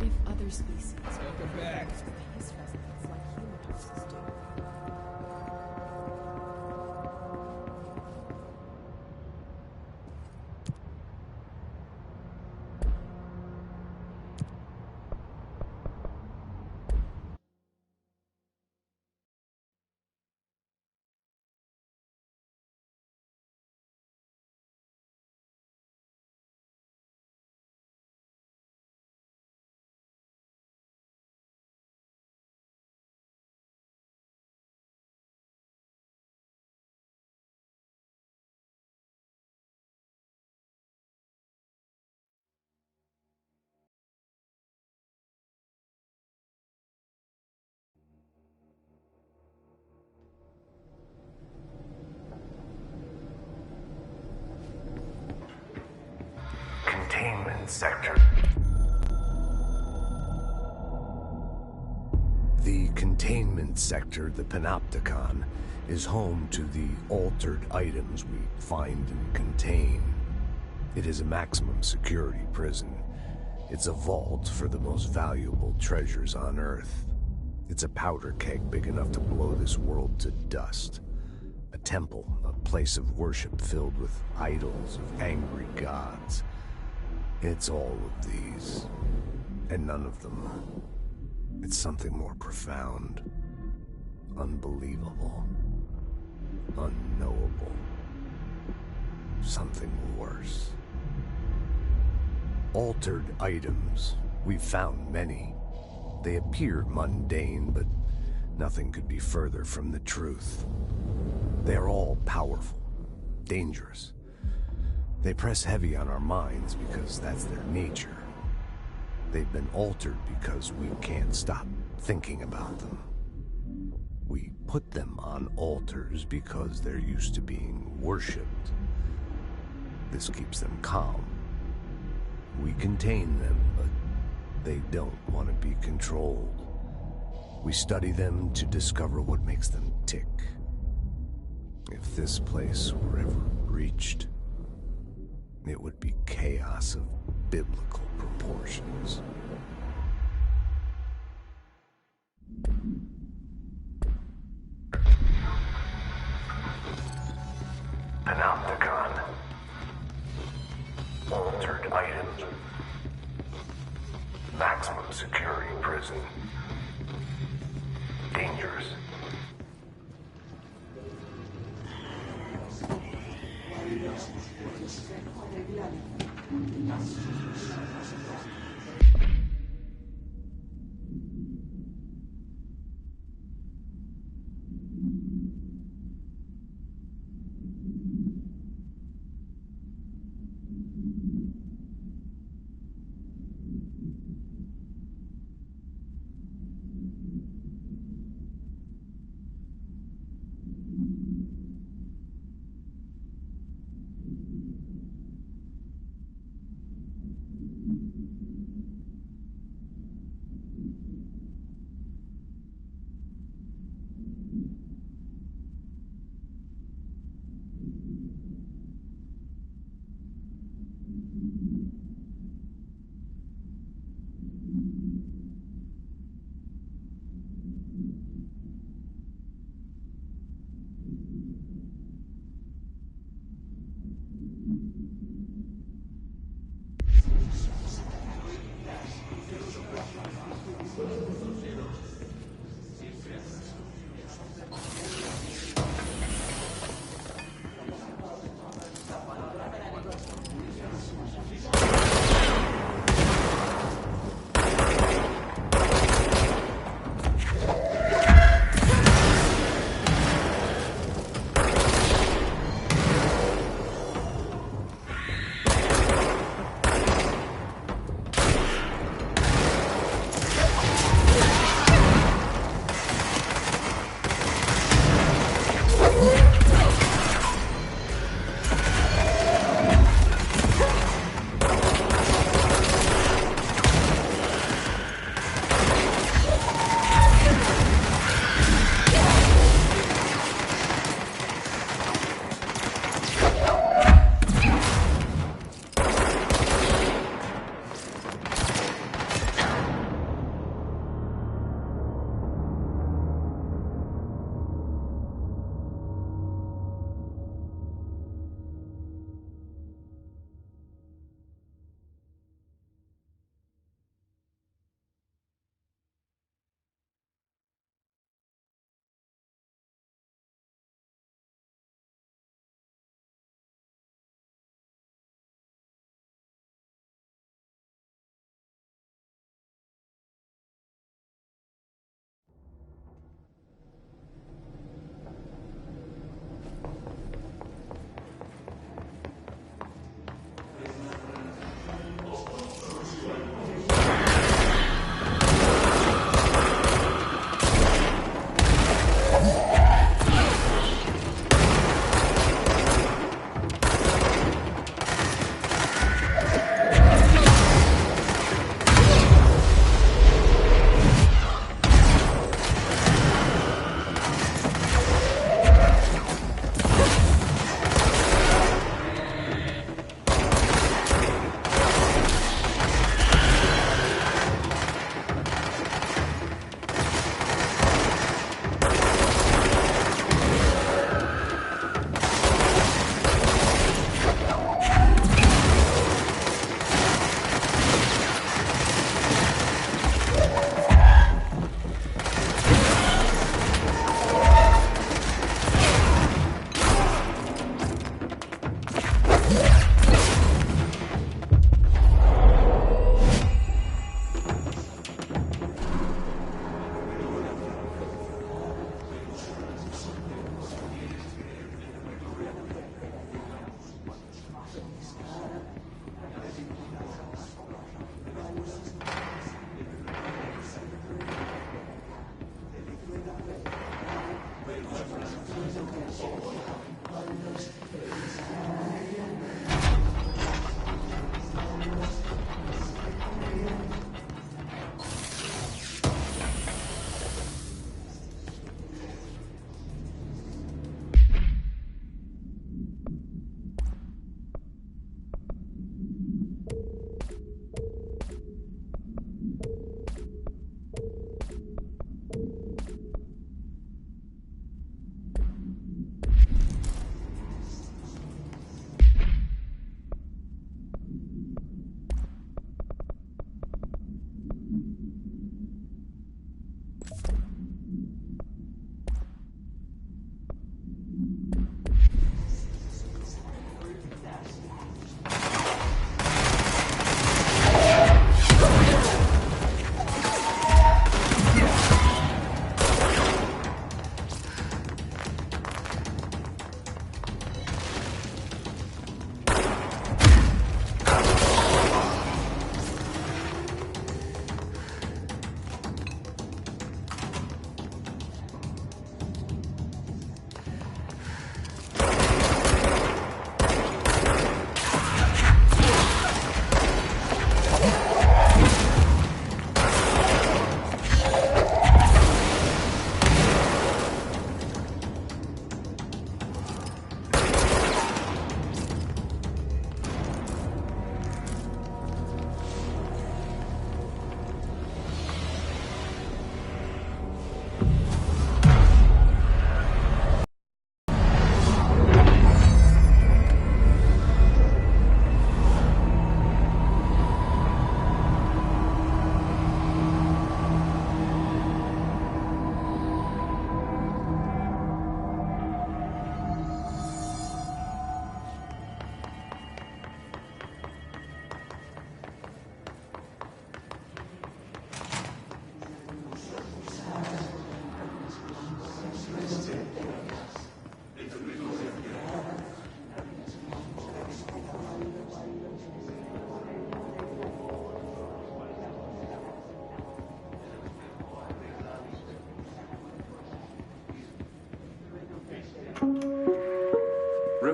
if other species Welcome back. space residents like human houses do. Containment sector. The containment sector, the Panopticon, is home to the altered items we find and contain. It is a maximum security prison. It's a vault for the most valuable treasures on Earth. It's a powder keg big enough to blow this world to dust. A temple, a place of worship filled with idols of angry gods. It's all of these, and none of them. It's something more profound, unbelievable, unknowable. Something worse. Altered items. We've found many. They appear mundane, but nothing could be further from the truth. They're all powerful, dangerous. They press heavy on our minds because that's their nature. They've been altered because we can't stop thinking about them. We put them on altars because they're used to being worshipped. This keeps them calm. We contain them, but they don't want to be controlled. We study them to discover what makes them tick. If this place were ever reached, it would be chaos of biblical proportions. Panopticon. Altered items. Maximum security prison. Dangerous.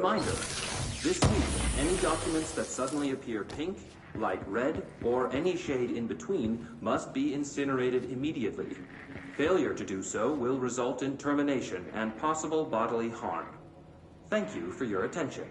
reminder, this week, any documents that suddenly appear pink, light red, or any shade in between must be incinerated immediately. Failure to do so will result in termination and possible bodily harm. Thank you for your attention.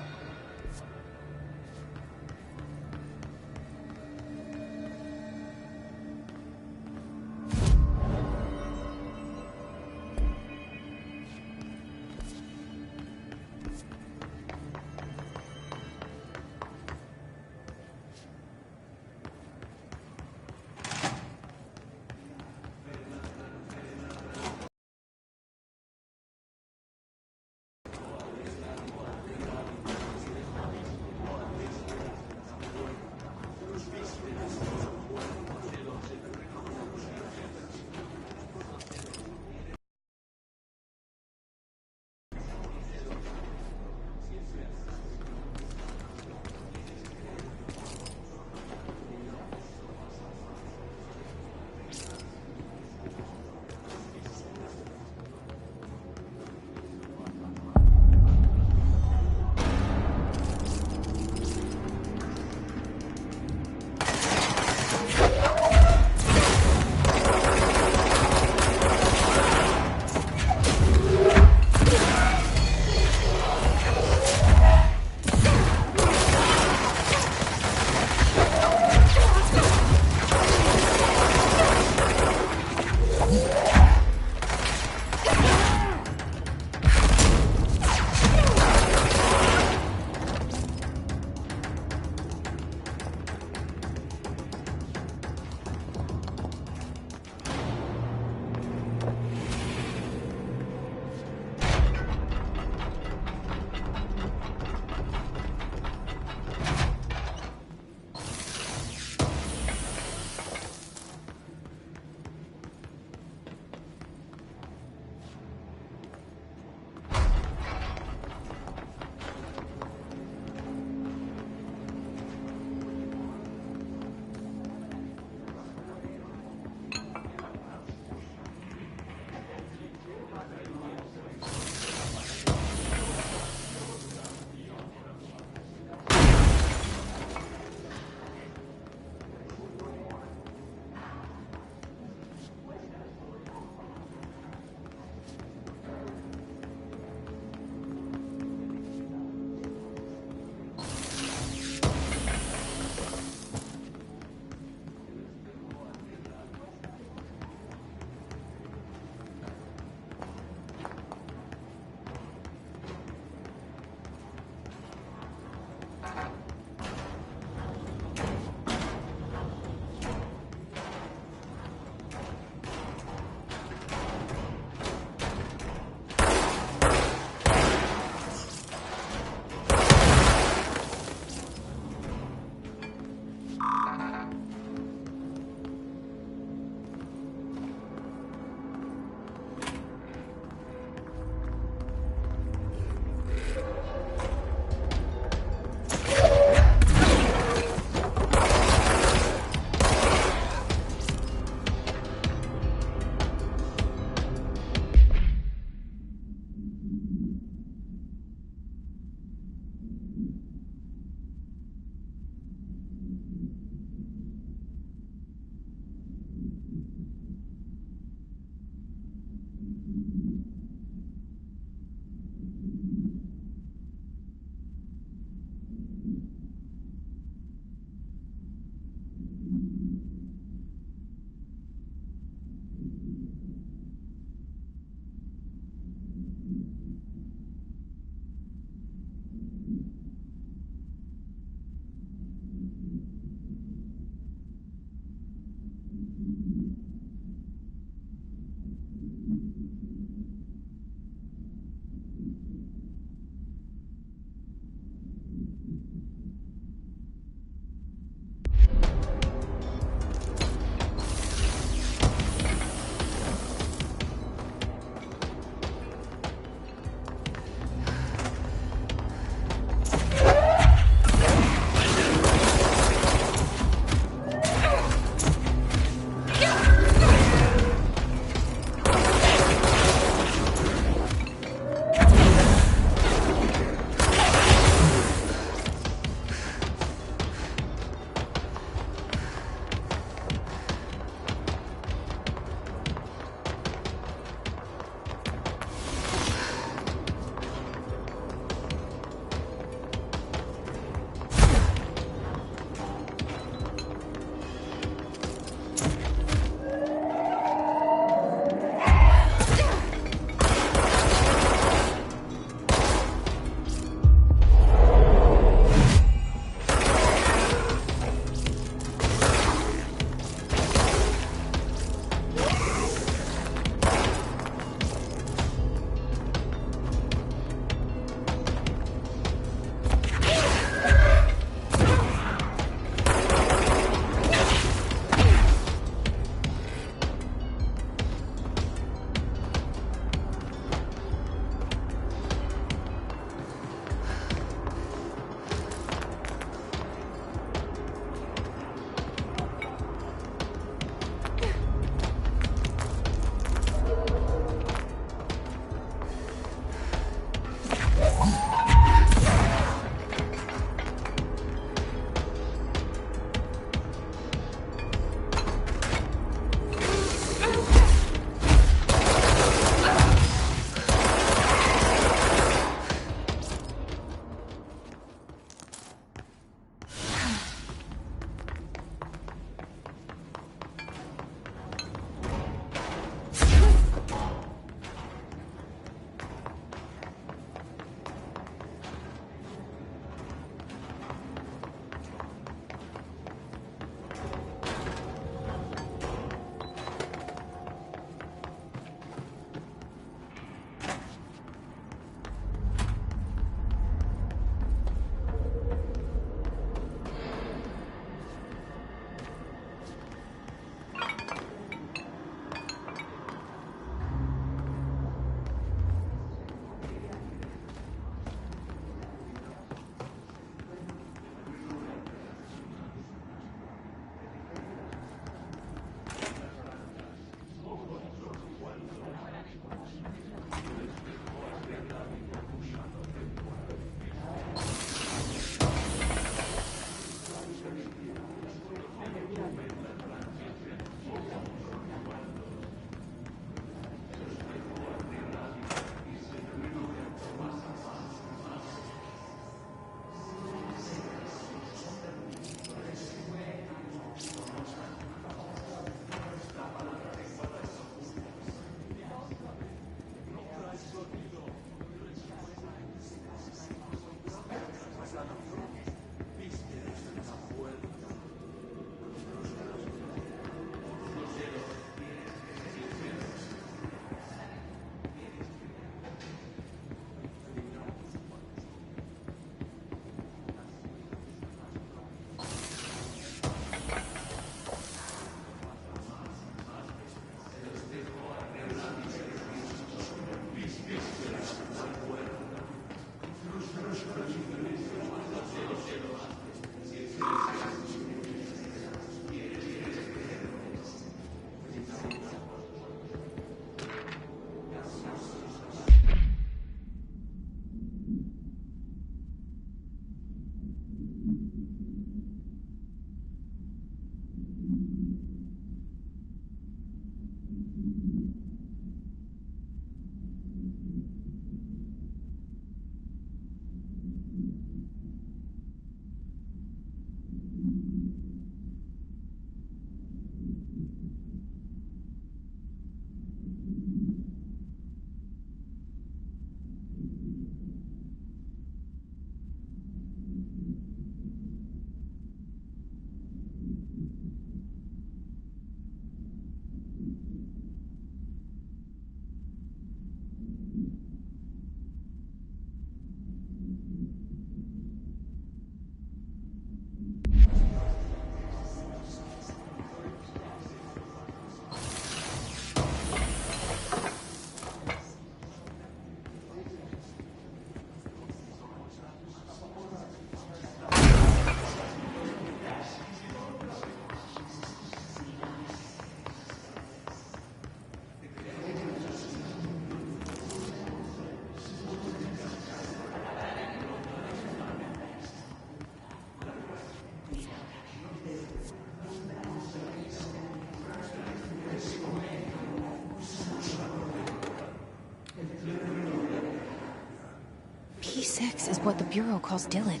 P6 is what the Bureau calls Dylan.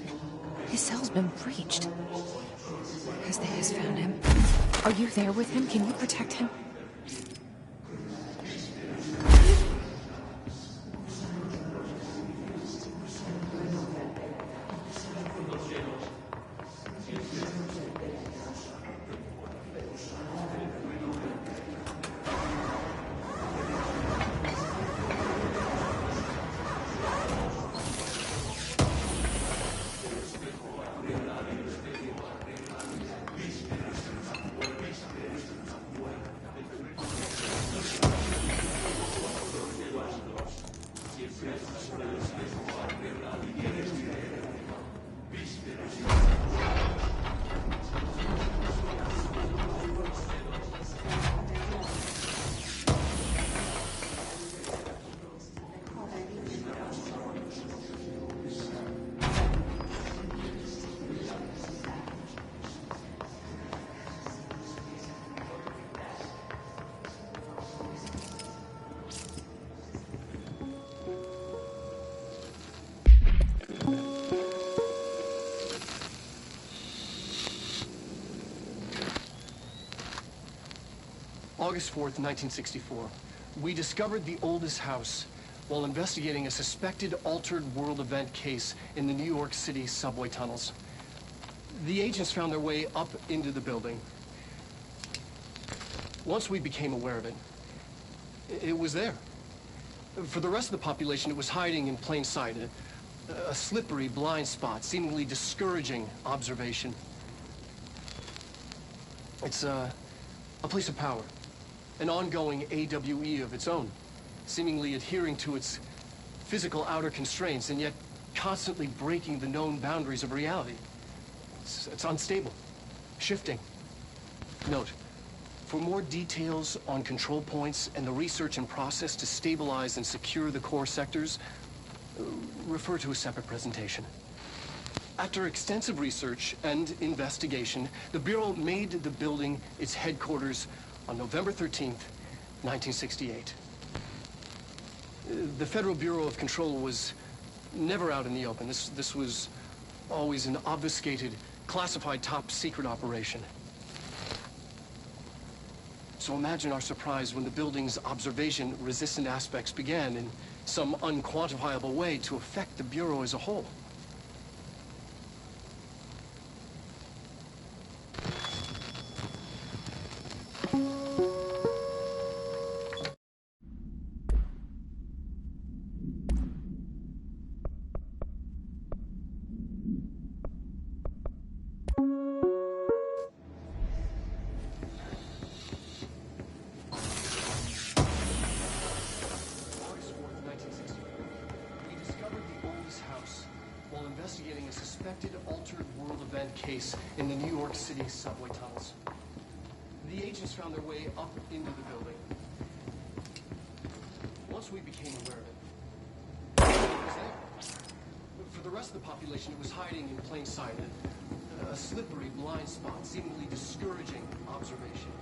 His cell's been breached. Estes found him. Are you there with him? Can you protect him? August 4th, 1964. We discovered the oldest house while investigating a suspected altered world event case in the New York City subway tunnels. The agents found their way up into the building. Once we became aware of it, it was there. For the rest of the population, it was hiding in plain sight, a slippery blind spot, seemingly discouraging observation. It's a place of power. An ongoing AWE of its own, seemingly adhering to its physical outer constraints and yet constantly breaking the known boundaries of reality. It's unstable, shifting. Note, for more details on control points and the research and process to stabilize and secure the core sectors, refer to a separate presentation. After extensive research and investigation, the Bureau made the building its headquarters on November 13th, 1968. The Federal Bureau of Control was never out in the open. This was always an obfuscated, classified top-secret operation. So imagine our surprise when the building's observation-resistant aspects began in some unquantifiable way to affect the Bureau as a whole. Investigating a suspected altered world event case in the New York City subway tunnels. The agents found their way up into the building. Once we became aware of it, it was there. For the rest of the population, it was hiding in plain sight, a slippery blind spot, seemingly discouraging observation.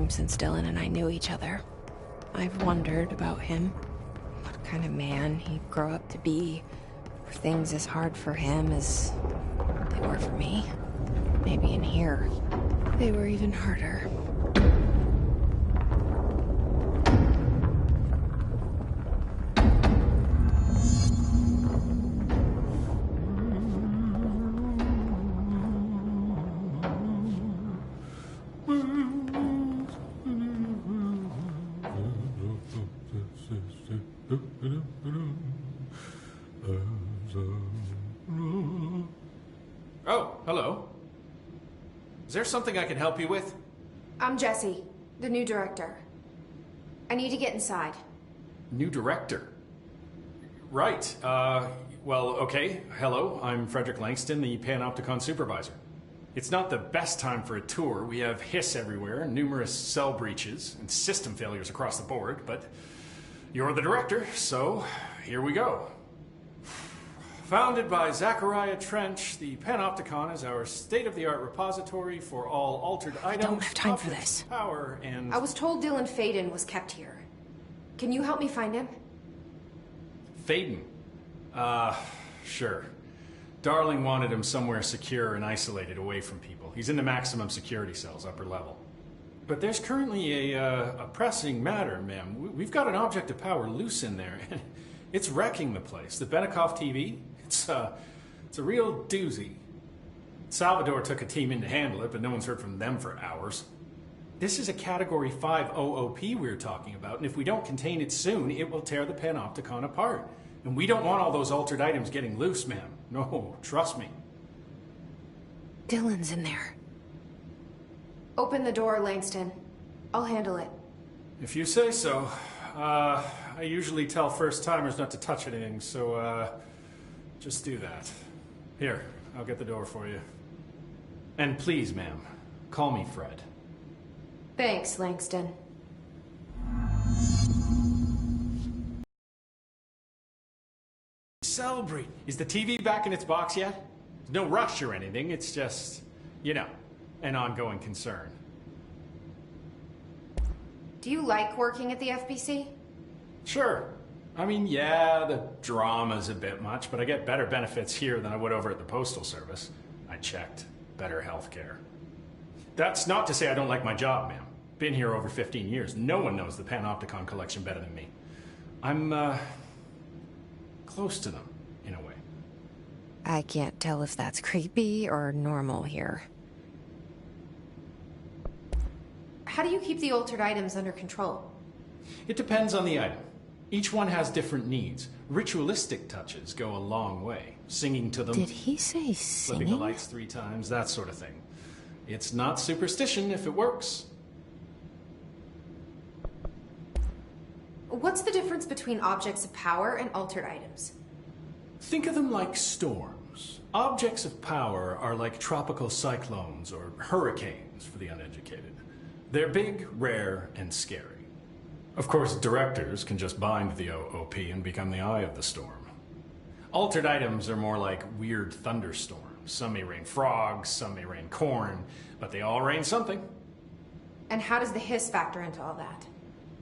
time since Dylan and I knew each other. I've wondered about him. What kind of man he'd grow up to be. Were things as hard for him as they were for me? Maybe in here, they were even harder. Oh, hello. Is there something I can help you with? I'm Jessie, the new director. I need to get inside. New director? Right. Well, okay. Hello, I'm Frederick Langston, the Panopticon supervisor. It's not the best time for a tour. We have hiss everywhere, numerous cell breaches, and system failures across the board, but you're the director, so here we go. Founded by Zachariah Trench, the Panopticon is our state-of-the-art repository for all altered items. I don't have time for this. Power and... I was told Dylan Faden was kept here. Can you help me find him? Faden? Sure. Darling wanted him somewhere secure and isolated away from people. He's in the maximum security cells, upper level. But there's currently a pressing matter, ma'am. We've got an object of power loose in there, and it's wrecking the place. The Benikoff TV, it's a real doozy. Salvador took a team in to handle it, but no one's heard from them for hours. This is a Category 5 OOP we're talking about, and if we don't contain it soon, it will tear the Panopticon apart. And we don't want all those altered items getting loose, ma'am. No, trust me. Dylan's in there. Open the door, Langston. I'll handle it. If you say so. I usually tell first-timers not to touch anything, so, just do that. Here, I'll get the door for you. And please, ma'am, call me Fred. Thanks, Langston. Celebrate! Is the TV back in its box yet? There's no rush or anything, it's just, you know, an ongoing concern. Do you like working at the FBC? Sure. I mean, yeah, the drama's a bit much, but I get better benefits here than I would over at the Postal Service. I checked. Better healthcare. That's not to say I don't like my job, ma'am. Been here over 15 years. No one knows the Panopticon collection better than me. I'm, close to them, in a way. I can't tell if that's creepy or normal here. How do you keep the altered items under control? It depends on the item. Each one has different needs. Ritualistic touches go a long way. Singing to them. Did he say Flipping the singing? lights 3 times, that sort of thing. It's not superstition if it works. What's the difference between objects of power and altered items? Think of them like storms. Objects of power are like tropical cyclones or hurricanes for the uneducated. They're big, rare, and scary. Of course, directors can just bind the OOP and become the eye of the storm. Altered items are more like weird thunderstorms. Some may rain frogs, some may rain corn, but they all rain something. And how does the hiss factor into all that?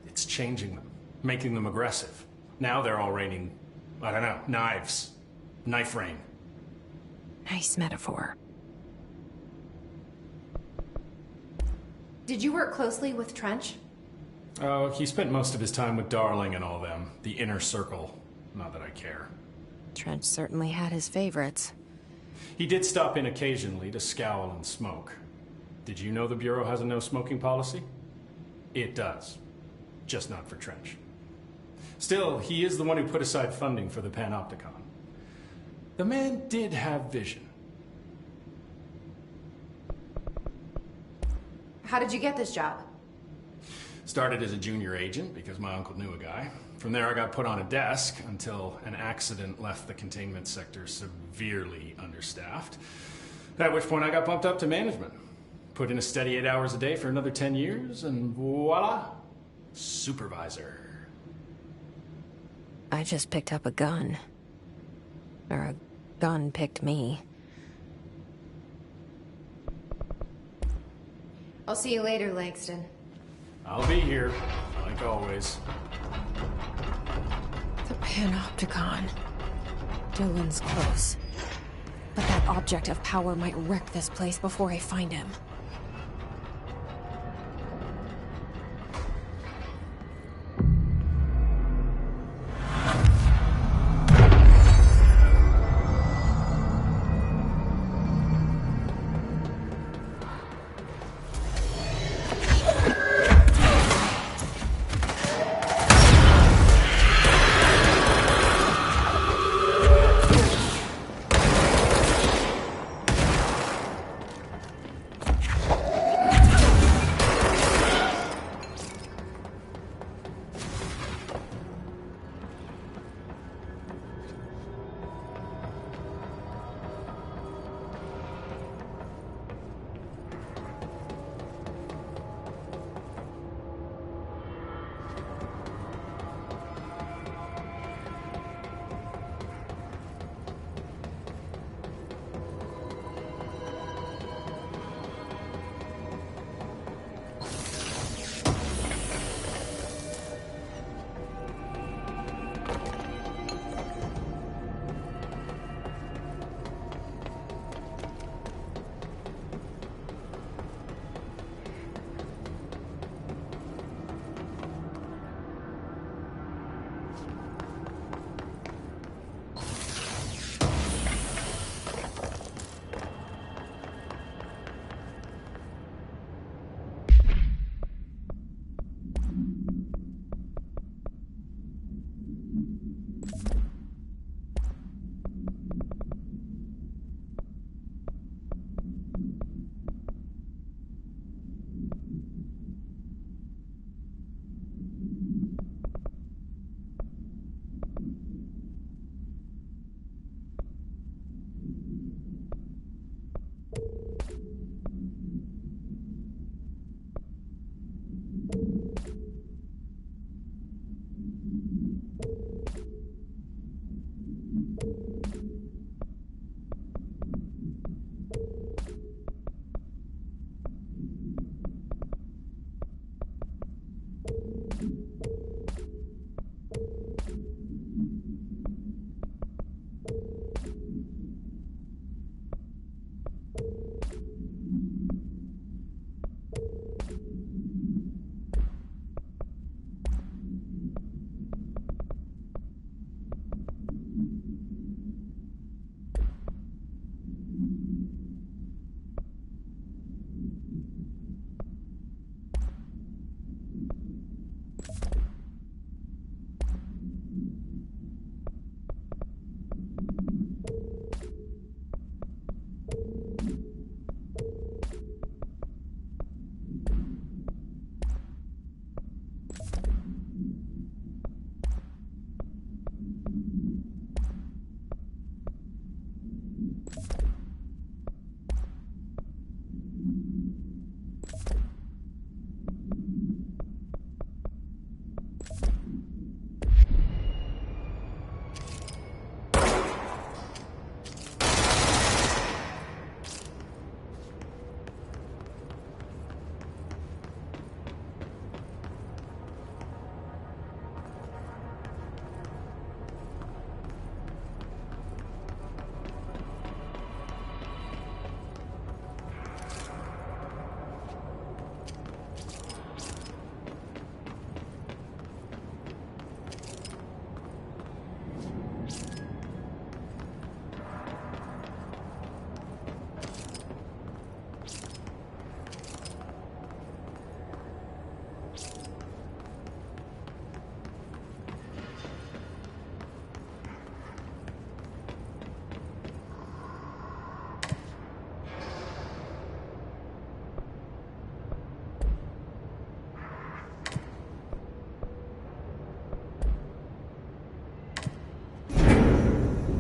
It's changing them, making them aggressive. Now they're all raining, I don't know, knives. Knife rain. Nice metaphor. Did you work closely with Trench? Oh, he spent most of his time with Darling and all them. The inner circle. Not that I care. Trench certainly had his favorites. He did stop in occasionally to scowl and smoke. Did you know the Bureau has a no-smoking policy? It does. Just not for Trench. Still, he is the one who put aside funding for the Panopticon. The man did have vision. How did you get this job? Started as a junior agent because my uncle knew a guy. From there I got put on a desk until an accident left the containment sector severely understaffed. At which point I got bumped up to management. Put in a steady 8 hours a day for another 10 years and voila, supervisor. I just picked up a gun. Or a gun picked me. I'll see you later, Langston. I'll be here, like always. The Panopticon. Dylan's close. But that object of power might wreck this place before I find him.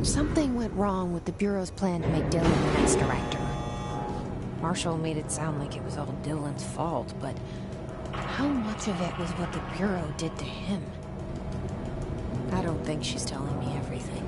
Something went wrong with the Bureau's plan to make Dylan the next director. Marshall made it sound like it was all Dylan's fault, but how much of it was what the Bureau did to him? I don't think she's telling me everything.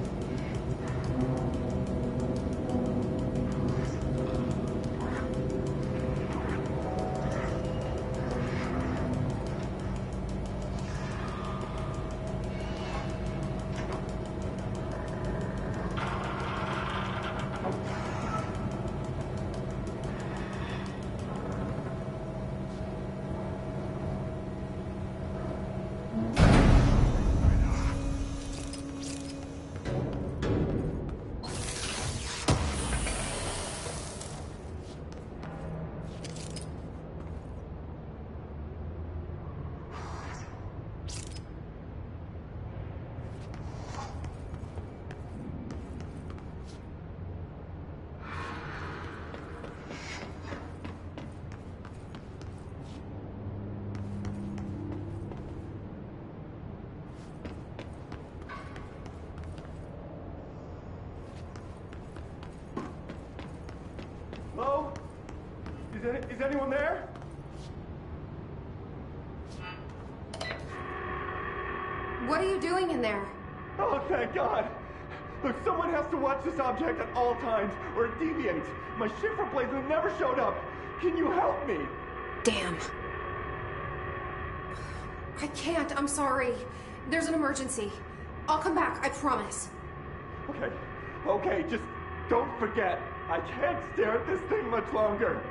Is anyone there? What are you doing in there? Oh, thank God! Look, someone has to watch this object at all times, or it deviates. My shift replacement never showed up. Can you help me? Damn. I can't, I'm sorry. There's an emergency. I'll come back, I promise. Okay, just don't forget. I can't stare at this thing much longer.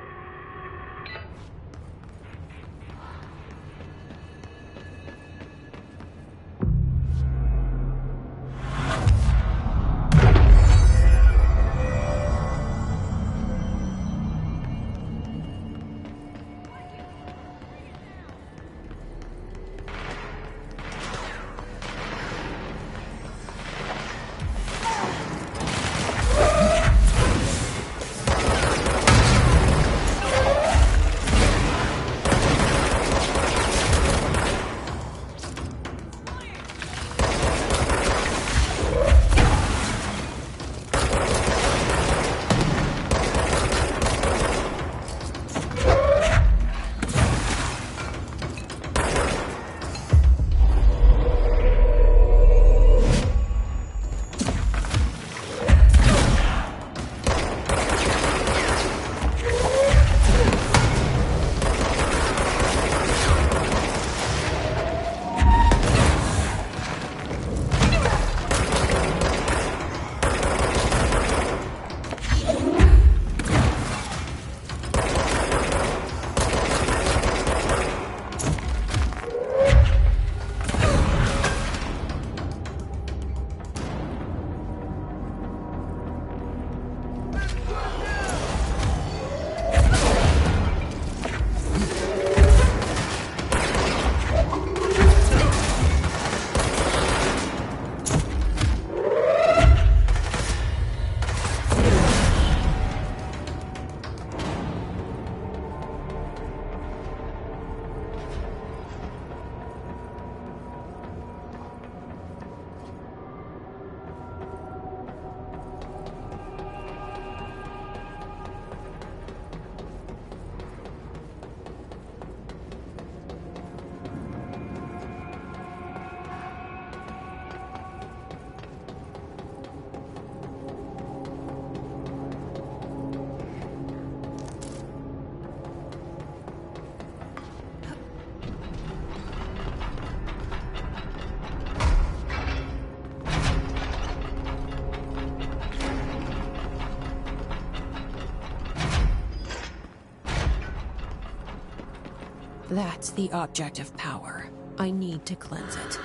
That's the object of power. I need to cleanse it.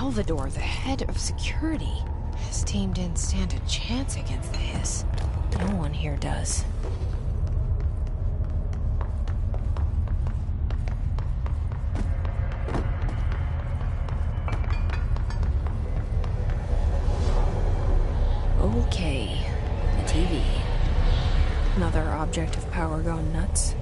Salvador, the head of security. His team didn't stand a chance against the Hiss. No one here does. Okay, the TV. Another object of power going nuts.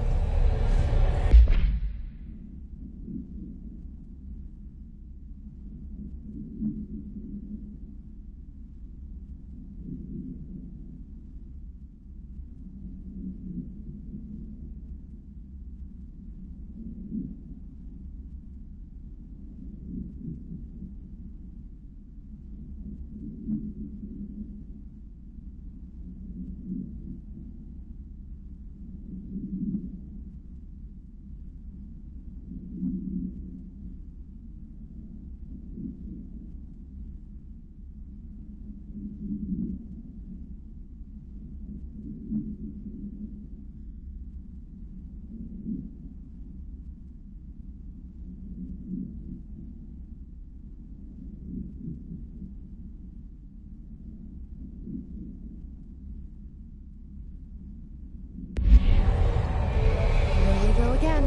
Here we go again.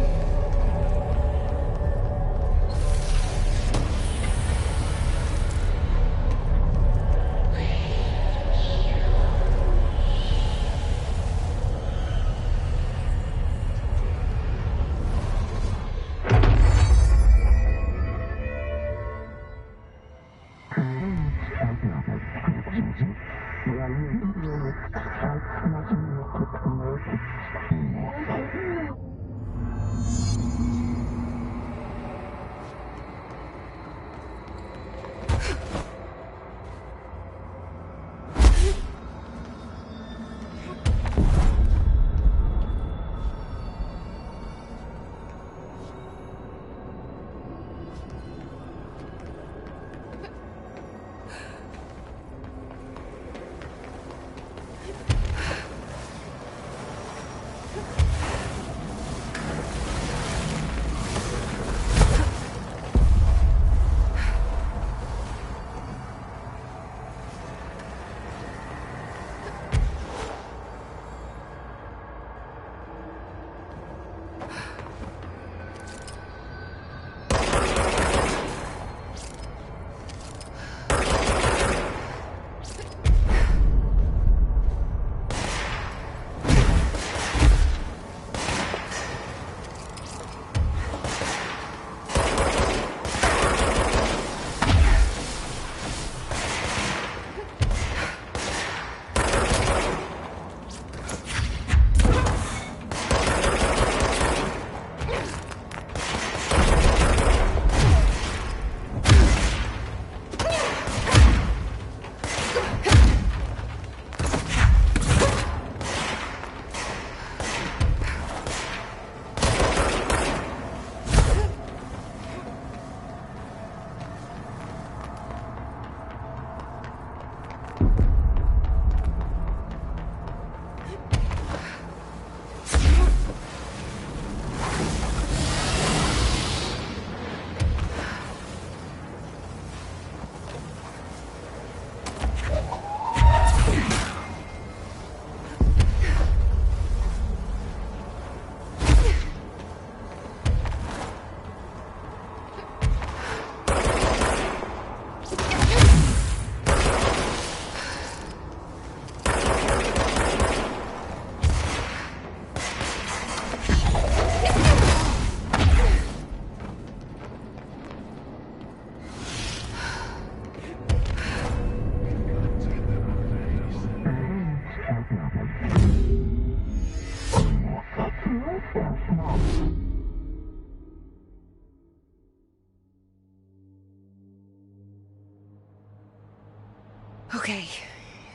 Okay,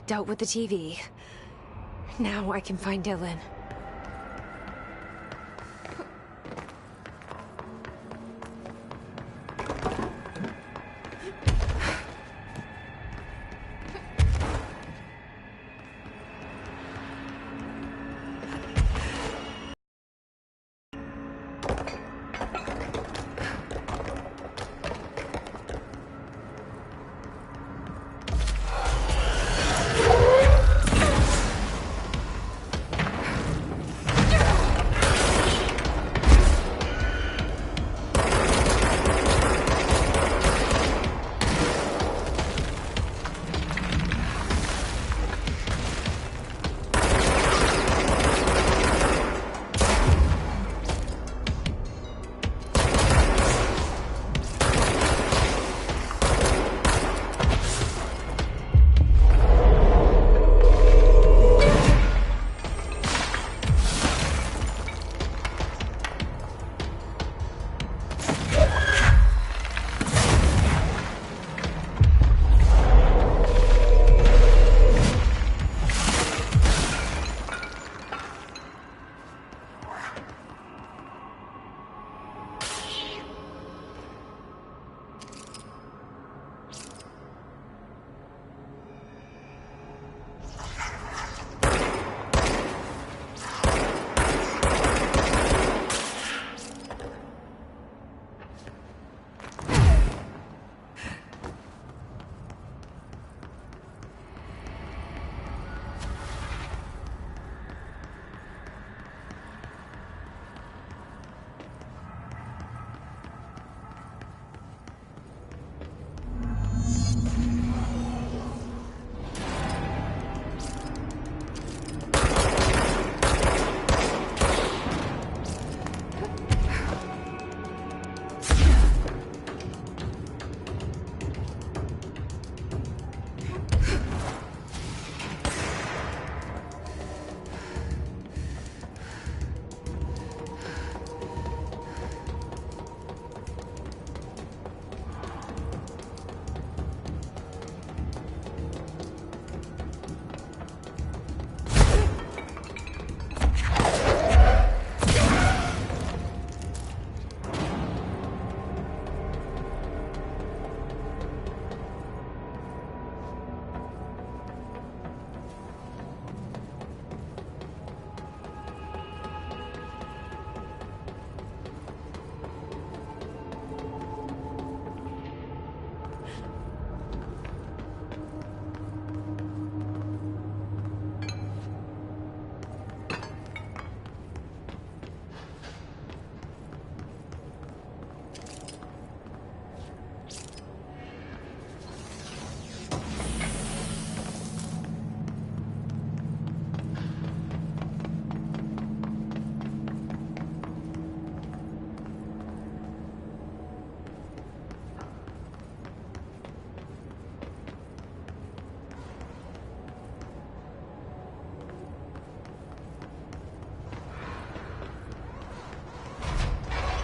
dealt with the TV. Now I can find Dylan.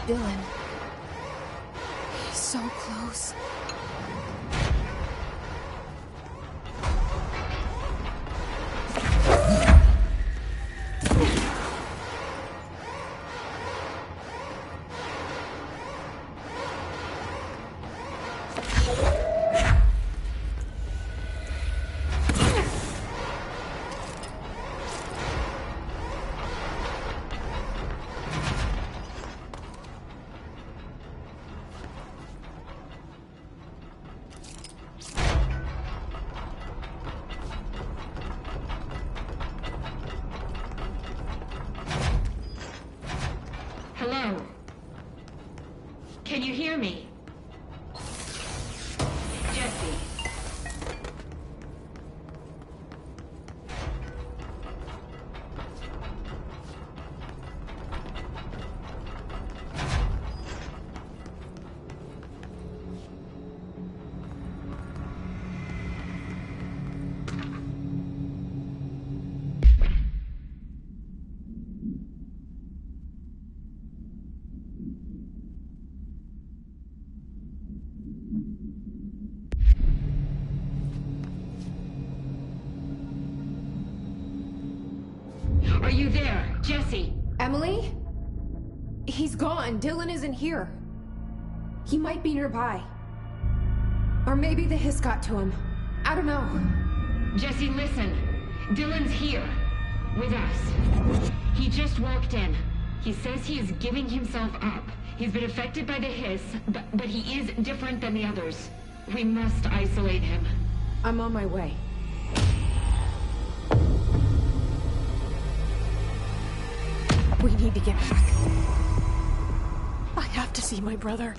Dylan. He's so close. Hello? Can you hear me? Jesse. Are you there, Jesse? Emily? He's gone. Dylan isn't here. He might be nearby. Or maybe the hiss got to him. I don't know. Jesse, listen. Dylan's here. With us. He just walked in. He says he is giving himself up. He's been affected by the hiss, but he is different than the others. We must isolate him. I'm on my way. We need to get back. I have to see my brother.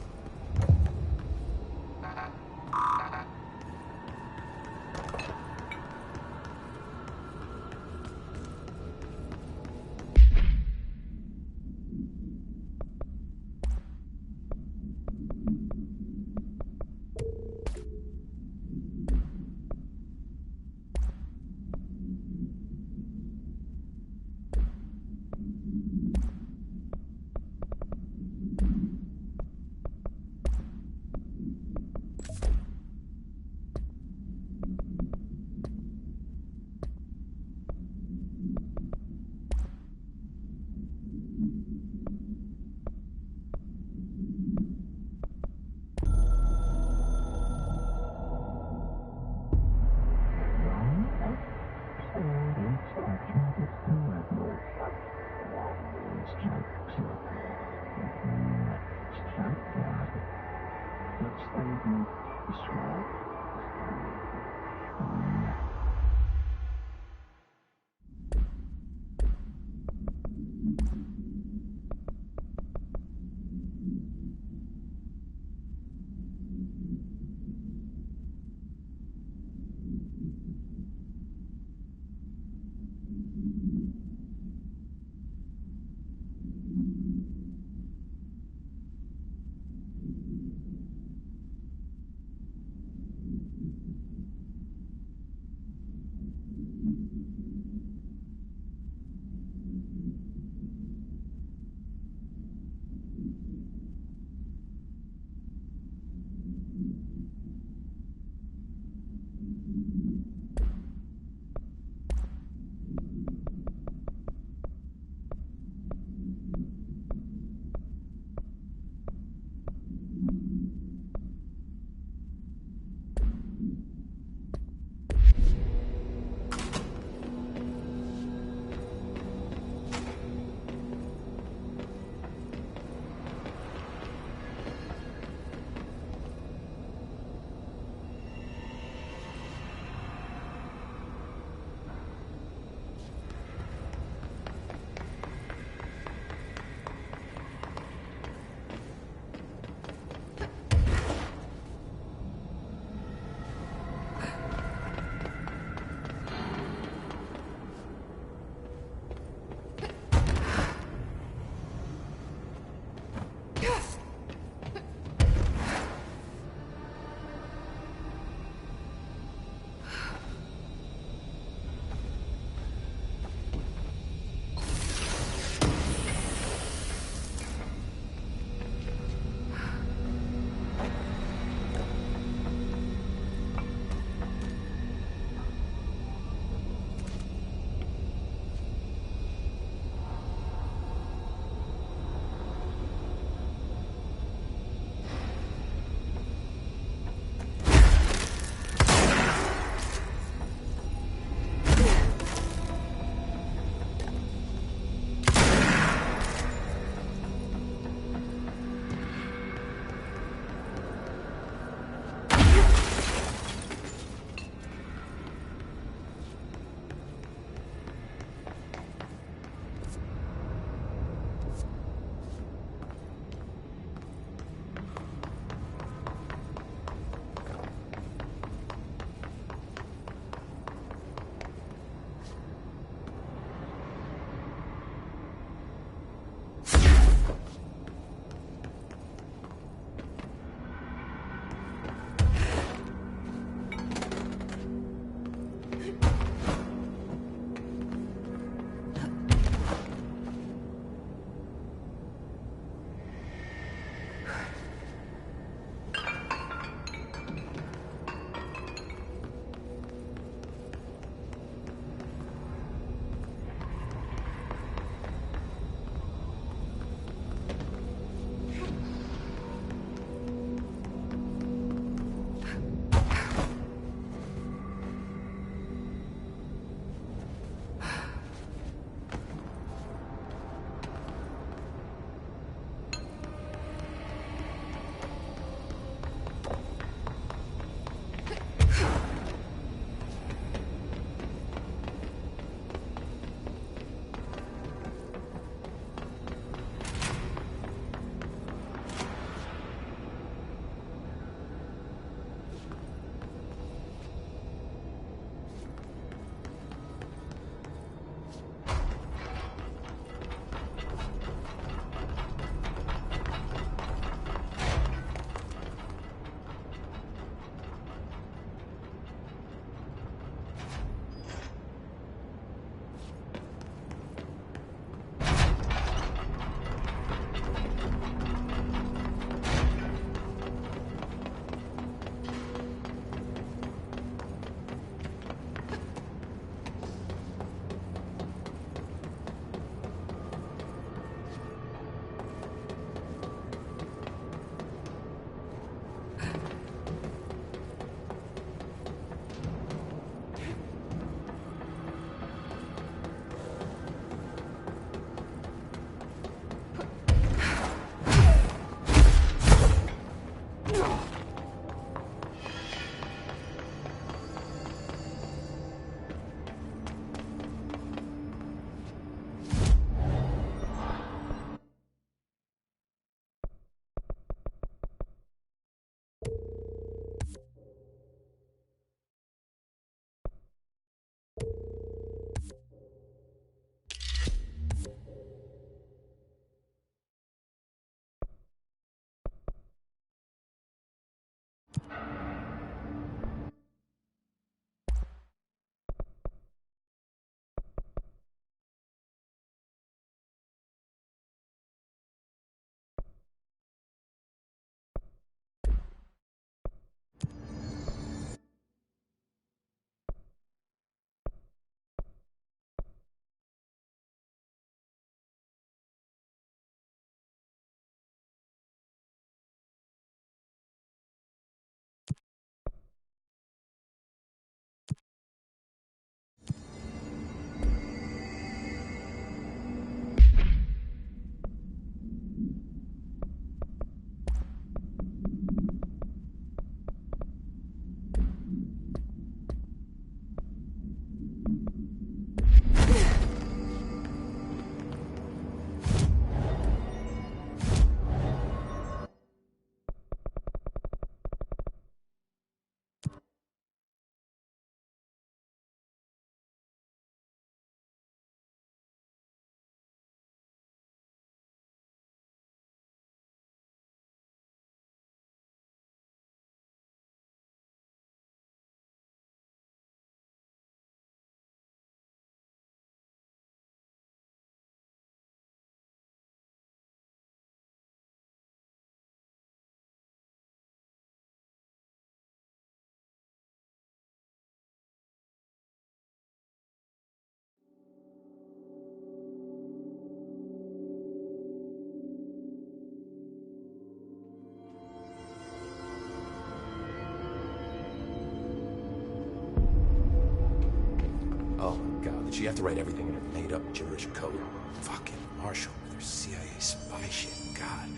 she have to write everything in her made-up gibberish code? Fucking Marshall with her CIA spy shit. God.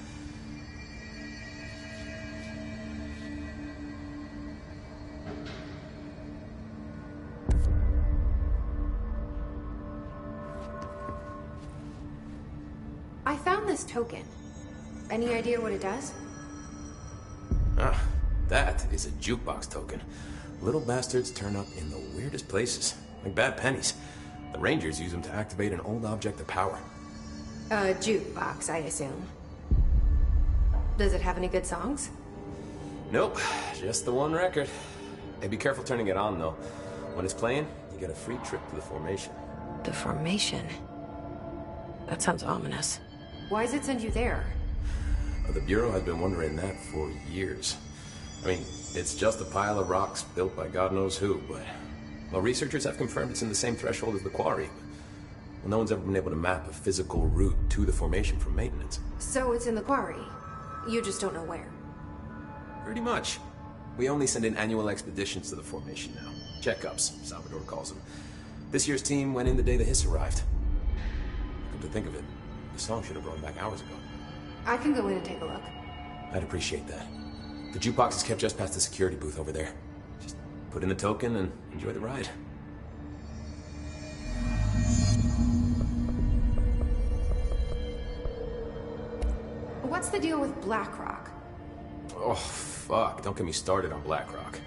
I found this token. Any idea what it does? Ah, that is a jukebox token. Little bastards turn up in the weirdest places, like bad pennies. The Rangers use them to activate an old object of power. A jukebox, I assume. Does it have any good songs? Nope, just the one record. Hey, be careful turning it on, though. When it's playing, you get a free trip to the Formation. The Formation? That sounds ominous. Why does it send you there? The Bureau has been wondering that for years. I mean, it's just a pile of rocks built by God knows who, but... Well, researchers have confirmed it's in the same threshold as the Quarry. Well, no one's ever been able to map a physical route to the Formation for maintenance. So it's in the Quarry. You just don't know where. Pretty much. We only send in annual expeditions to the Formation now. Checkups, Salvador calls them. This year's team went in the day the Hiss arrived. Come to think of it, the song should have brought back hours ago. I can go in and take a look. I'd appreciate that. The jukebox is kept just past the security booth over there. Just put in the token and enjoy the ride. What's the deal with BlackRock? Oh, fuck. Don't get me started on BlackRock.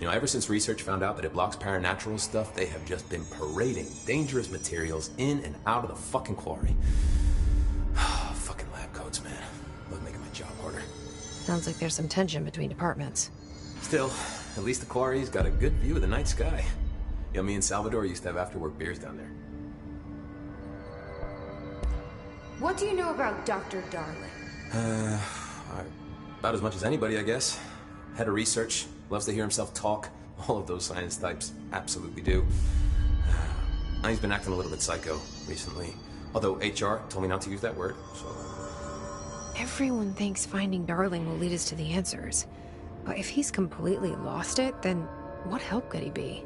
You know, ever since research found out that it blocks paranatural stuff, they have just been parading dangerous materials in and out of the fucking Quarry. Fucking lab coats, man. Love making my job harder. Sounds like there's some tension between departments. Still, at least the Quarry's got a good view of the night sky. You know, me and Salvador used to have after-work beers down there. What do you know about Dr. Darling? About as much as anybody, I guess. Head of research, loves to hear himself talk. All of those science types absolutely do. He's been acting a little bit psycho recently. Although HR told me not to use that word, so... Everyone thinks finding Darling will lead us to the answers. But if he's completely lost it, then what help could he be?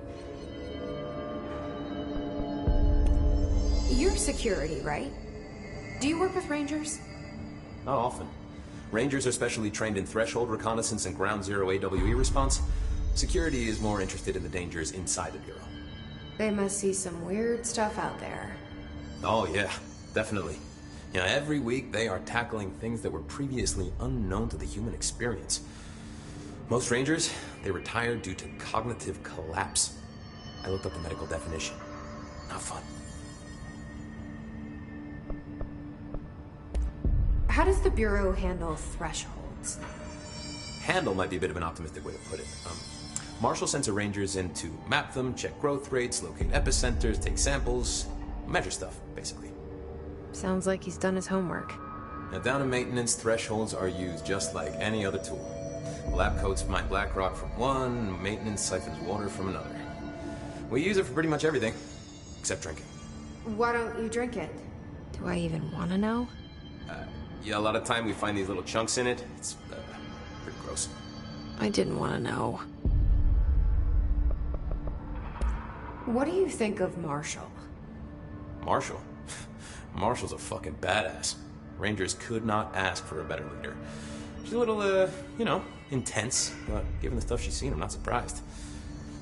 You're security, right? Do you work with Rangers? Not often. Rangers are specially trained in threshold reconnaissance and ground zero AWE response. Security is more interested in the dangers inside the Bureau. They must see some weird stuff out there. Oh yeah, definitely. You know, every week they are tackling things that were previously unknown to the human experience. Most Rangers, they retire due to cognitive collapse. I looked up the medical definition. Not fun. How does the Bureau handle thresholds? Handle might be a bit of an optimistic way to put it. Marshall sends her Rangers in to map them, check growth rates, locate epicenters, take samples, measure stuff, basically. Sounds like he's done his homework. Now, down in maintenance, thresholds are used just like any other tool. Lab coats mine BlackRock from one, maintenance siphons water from another. We use it for pretty much everything, except drinking. Why don't you drink it? Do I even want to know? Yeah, a lot of time we find these little chunks in it. It's pretty gross. I didn't want to know. What do you think of Marshall? Marshall? Marshall's a fucking badass. Rangers could not ask for a better leader. She's a little, you know, intense, but given the stuff she's seen, I'm not surprised.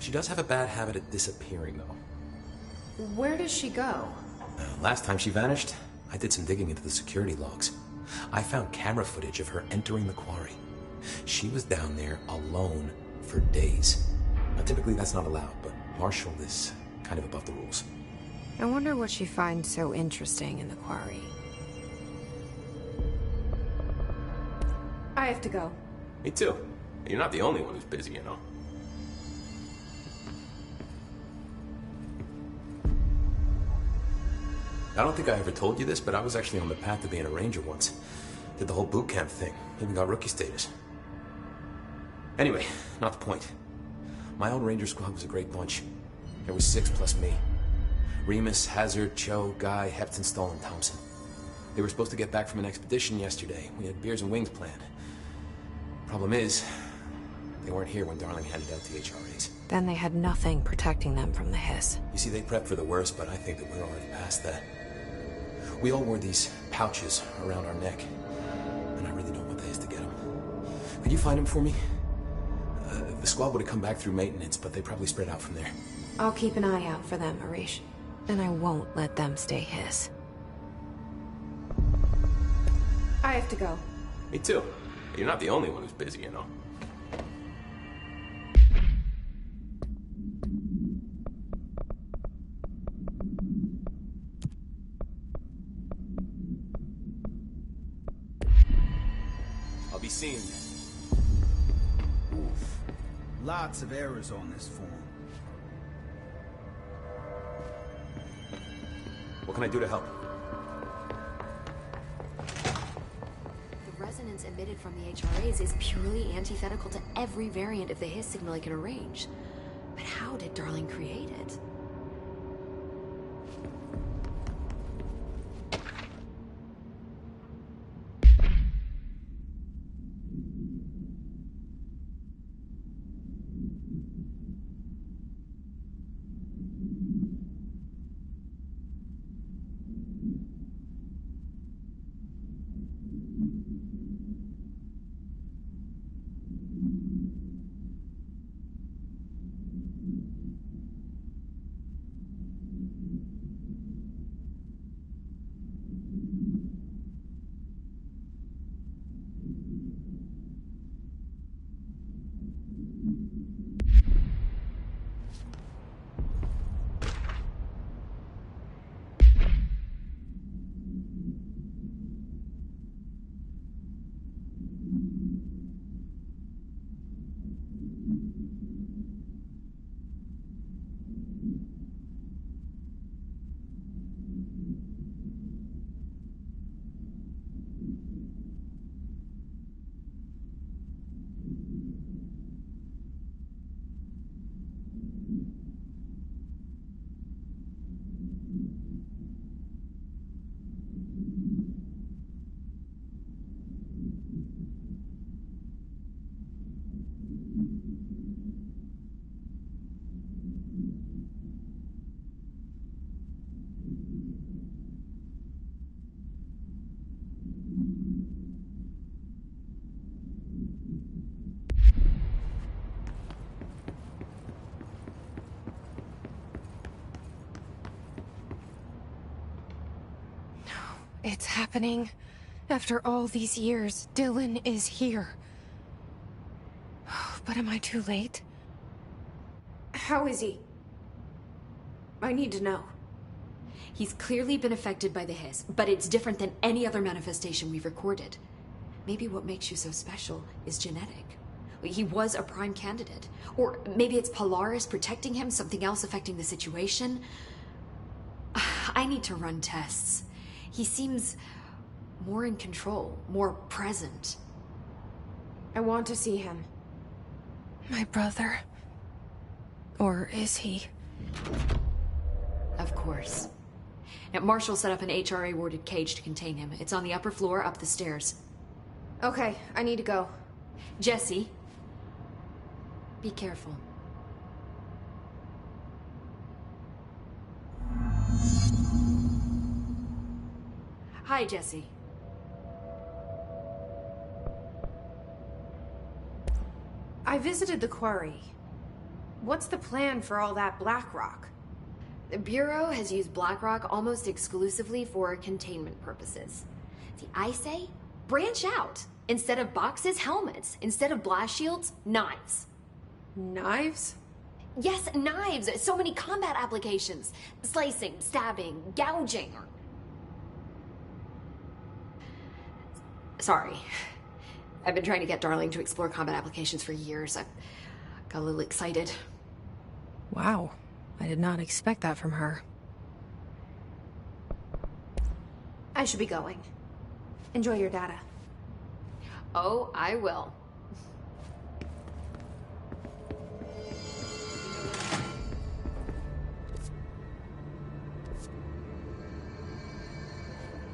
She does have a bad habit of disappearing, though. Where does she go? Last time she vanished, I did some digging into the security logs. I found camera footage of her entering the Quarry. She was down there alone for days. Now, typically that's not allowed, but Marshall is kind of above the rules. I wonder what she finds so interesting in the Quarry. I have to go. Me too. You're not the only one who's busy, you know. I don't think I ever told you this, but I was actually on the path to being a Ranger once. Did the whole boot camp thing. Even got rookie status. Anyway, not the point. My old Ranger squad was a great bunch. There was 6 plus me. Remus, Hazard, Cho, Guy, Heptonstall, and Thompson. They were supposed to get back from an expedition yesterday. We had beers and wings planned. Problem is, They weren't here when Darling handed out the HRAs. Then they had nothing protecting them from the hiss. You see, they prepped for the worst, but I think that we're already past that. We all wore these pouches around our neck, and I really don't want the hiss to get them. Could you find them for me? The squad would have come back through maintenance, but they probably spread out from there. I'll keep an eye out for them, Arish. And I won't let them stay hiss. I have to go. Me too. You're not the only one who's busy, you know. I'll be seeing you. Oof. Lots of errors on this form. What can I do to help? The resonance emitted from the HRAs is purely antithetical to every variant of the hiss signal I can arrange. But how did Darling create it? It's happening. After all these years, Dylan is here. But am I too late? How is he? I need to know. He's clearly been affected by the hiss, but it's different than any other manifestation we've recorded. Maybe what makes you so special is genetic. He was a prime candidate. Or maybe it's Polaris protecting him, something else affecting the situation. I need to run tests. He seems more in control, more present. I want to see him. My brother? Or is he? Of course. Now, Marshall set up an HRA-warded cage to contain him. It's on the upper floor, up the stairs. Okay, I need to go. Jesse, be careful. Hi, Jesse. I visited the quarry. What's the plan for all that Blackrock? The Bureau has used Blackrock almost exclusively for containment purposes. See, I say, branch out. Instead of boxes, helmets. Instead of blast shields, knives. Knives? Yes, knives. So many combat applications. Slicing, stabbing, gouging. Sorry. I've been trying to get Darling to explore combat applications for years. I got a little excited. Wow. I did not expect that from her. I should be going. Enjoy your data. Oh, I will.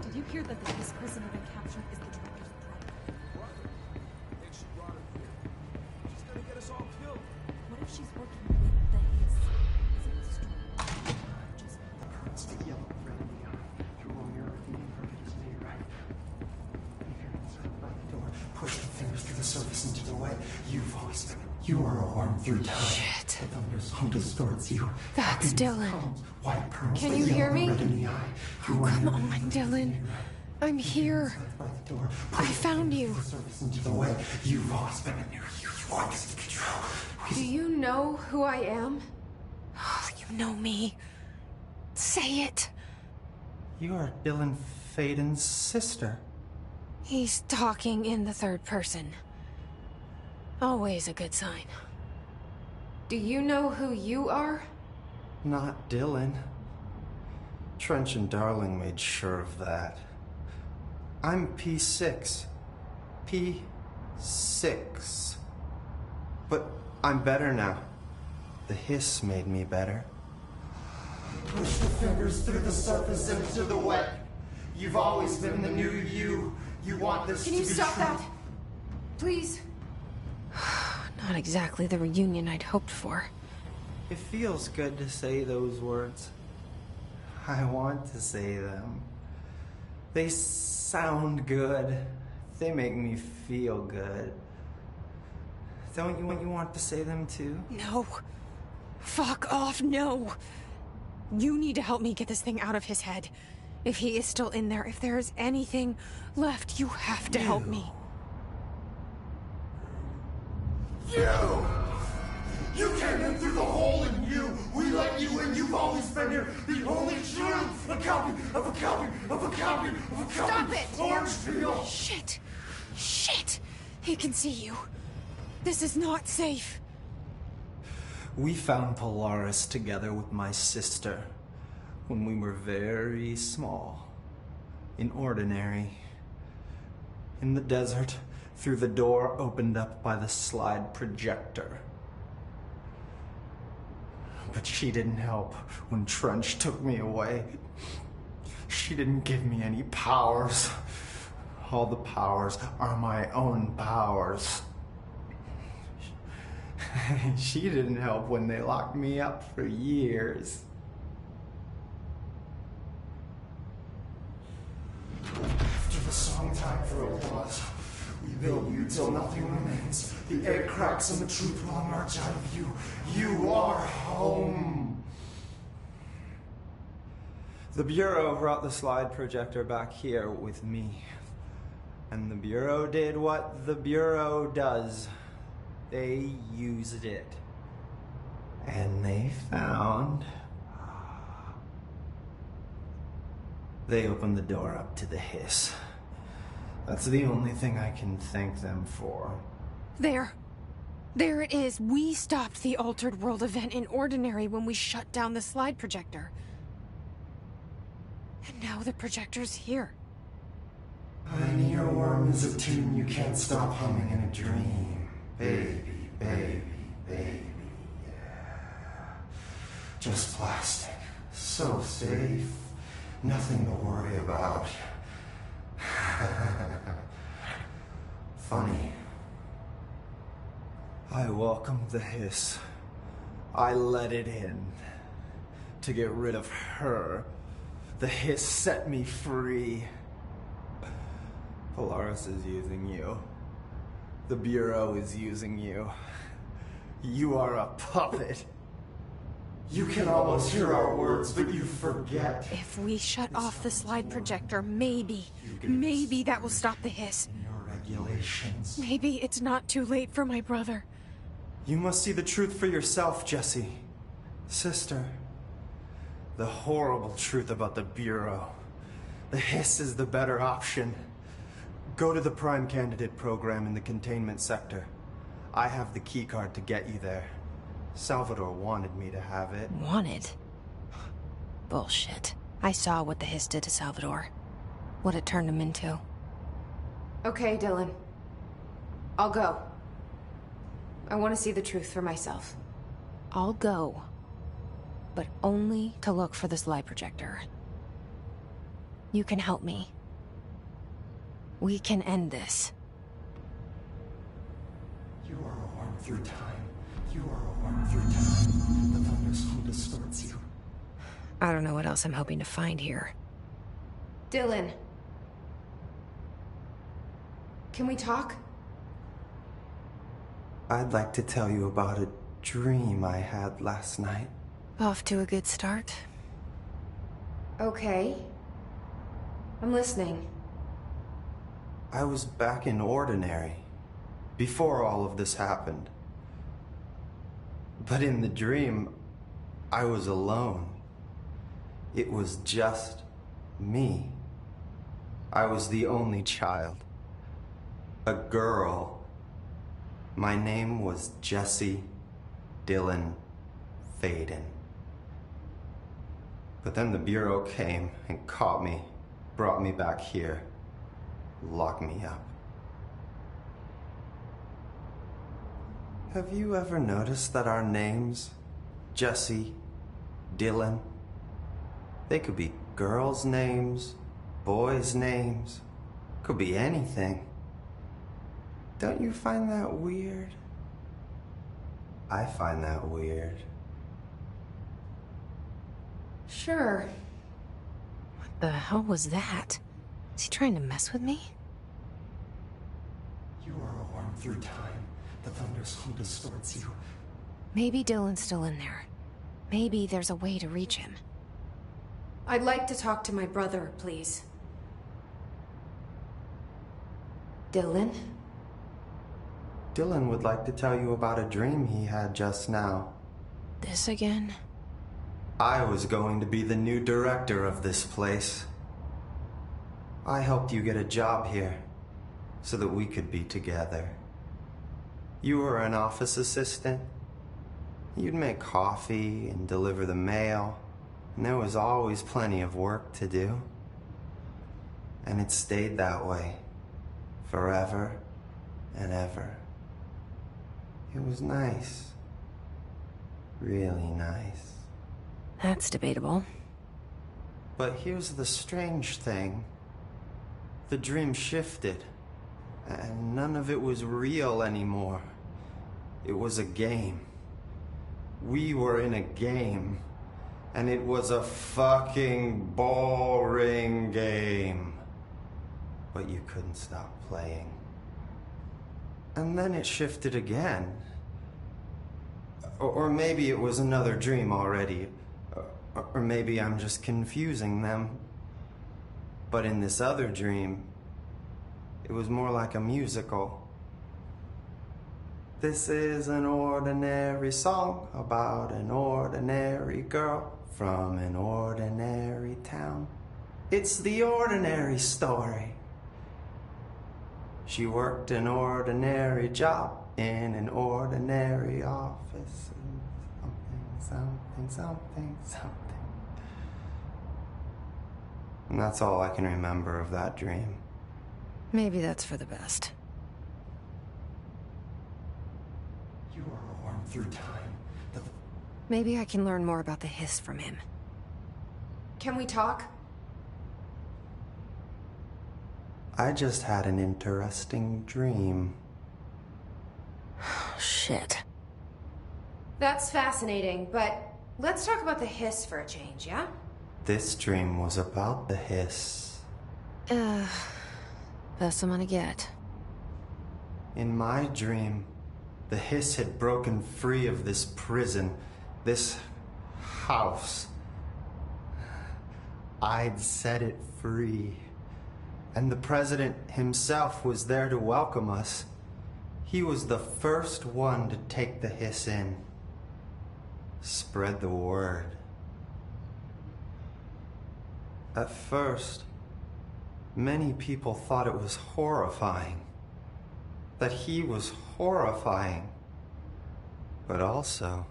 Did you hear that the Hiss prisoner been captured is the director's brother? What? I think she brought him here. She's gonna get us she's working with the Hiss. Is it strong? Just It's the yellow red neon. Through all your impervious me, right? If you're inside by the door, push the fingers through the surface into the way. You've lost. You are a worm through time. Shit. The thunder song distorts you. That's Dylan. White pearls, Can the you hear yellow me? red in the eye. Oh, come on, Dylan. I'm here. I found you. Into the way. You've lost been near you. You are in control. Do you know who I am? Oh, you know me. Say it. You are Dylan Faden's sister. He's talking in the third person. Always a good sign. Do you know who you are? Not Dylan. Trench and Darling made sure of that. I'm P6. P6. But I'm better now. The Hiss made me better. Push the fingers through the surface into the wet. You've always been the new you. You want this to be true. Can you stop that? Please? Not exactly the reunion I'd hoped for. It feels good to say those words. I want to say them. They sound good. They make me feel good. Don't you want to say them too? No. Fuck off, no. You need to help me get this thing out of his head. If he is still in there, if there is anything left, you have to help me. You came in through the hole in you. We let you in. You've always been here. The only truth. A copy of a copy of a copy of a copy. Stop it! Orange peel. Shit. Shit. He can see you. This is not safe. We found Polaris together with my sister when we were very small. In Ordinary. In the desert, through the door opened up by the slide projector. But she didn't help when Trench took me away. She didn't give me any powers. All the powers are my own powers. She didn't help when they locked me up for years. After the song time for applause, we build you till nothing remains. The air cracks and the truth will emerge out of you. You are home. The Bureau brought the slide projector back here with me. And the Bureau did what the Bureau does. They used it. And they found... They opened the door up to the Hiss. That's the only thing I can thank them for. There. There it is. We stopped the Altered World event in Ordinary when we shut down the slide projector. And now the projector's here. An earworm is a tune you can't stop humming in a dream. Baby, baby, baby, yeah. Just plastic. So safe. Nothing to worry about. Funny. I welcomed the Hiss. I let it in. To get rid of her. The Hiss set me free. Polaris is using you. The Bureau is using you. You are a puppet. You can almost hear our words, but you forget. If we shut off the slide projector, maybe that will stop the Hiss. Your regulations. Maybe it's not too late for my brother. You must see the truth for yourself, Jesse. Sister. The horrible truth about the Bureau. The Hiss is the better option. Go to the Prime Candidate program in the containment sector. I have the keycard to get you there. Salvador wanted me to have it. Wanted? Bullshit. I saw what the Hiss did to Salvador. What it turned him into. Okay, Dylan. I'll go. I want to see the truth for myself. I'll go. But only to look for the slide projector. You can help me. We can end this. You are a worm through time. You are a worm through time. The thunderstorm distorts you. I don't know what else I'm hoping to find here. Dylan. Can we talk? I'd like to tell you about a dream I had last night. Off to a good start. Okay. I'm listening. I was back in Ordinary, before all of this happened. But in the dream, I was alone. It was just me. I was the only child. A girl. My name was Jesse Dylan Faden. But then the Bureau came and caught me, brought me back here, locked me up. Have you ever noticed that our names, Jesse, Dylan, they could be girls' names, boys' names, could be anything. Don't you find that weird? I find that weird. Sure. What the hell was that? Is he trying to mess with me? You are a worm through time. The thunderstorm distorts you. Maybe Dylan's still in there. Maybe there's a way to reach him. I'd like to talk to my brother, please. Dylan? Dylan would like to tell you about a dream he had just now. This again? I was going to be the new director of this place. I helped you get a job here, so that we could be together. You were an office assistant. You'd make coffee and deliver the mail, and there was always plenty of work to do. And it stayed that way, forever and ever. It was nice. Really nice. That's debatable. But here's the strange thing. The dream shifted, and none of it was real anymore. It was a game. We were in a game, and it was a fucking boring game. But you couldn't stop playing. And then it shifted again. Or maybe it was another dream already. Or maybe I'm just confusing them. But in this other dream, it was more like a musical. This is an ordinary song about an ordinary girl from an ordinary town. It's the ordinary story. She worked an ordinary job in an ordinary office. Something. And that's all I can remember of that dream. Maybe that's for the best. You are a worm through time. Maybe I can learn more about the hiss from him. Can we talk? I just had an interesting dream. Shit. That's fascinating, but let's talk about the hiss for a change, yeah? This dream was about the hiss. Best I'm gonna get. In my dream, the hiss had broken free of this prison, this house. I'd set it free. And the president himself was there to welcome us. He was the first one to take the hiss in. Spread the word. At first, many people thought it was horrifying. That he was horrifying. But also,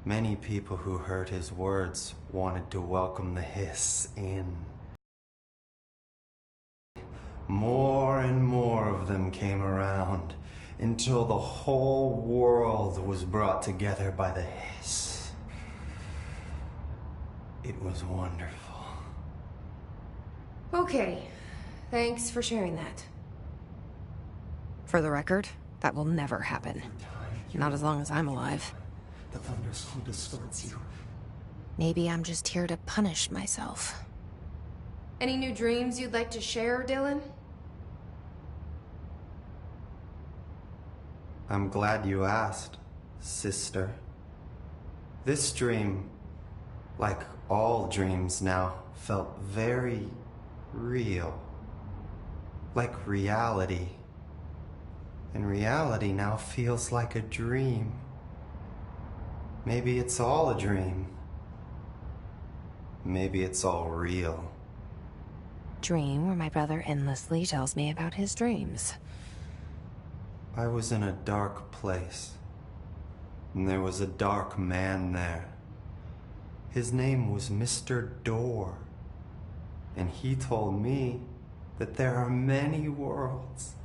many people who heard his words wanted to welcome the hiss in. More and more of them came around until the whole world was brought together by the hiss. It was wonderful. Okay. Thanks for sharing that. For the record, that will never happen. Not as long as I'm alive. The thunderstorm distorts you. Maybe I'm just here to punish myself. Any new dreams you'd like to share, Dylan? I'm glad you asked, sister. This dream, like all dreams now, felt very real. Like reality. And reality now feels like a dream. Maybe it's all a dream. Maybe it's all real. Dream where my brother endlessly tells me about his dreams. I was in a dark place, and there was a dark man there. His name was Mr. Door, and he told me that there are many worlds,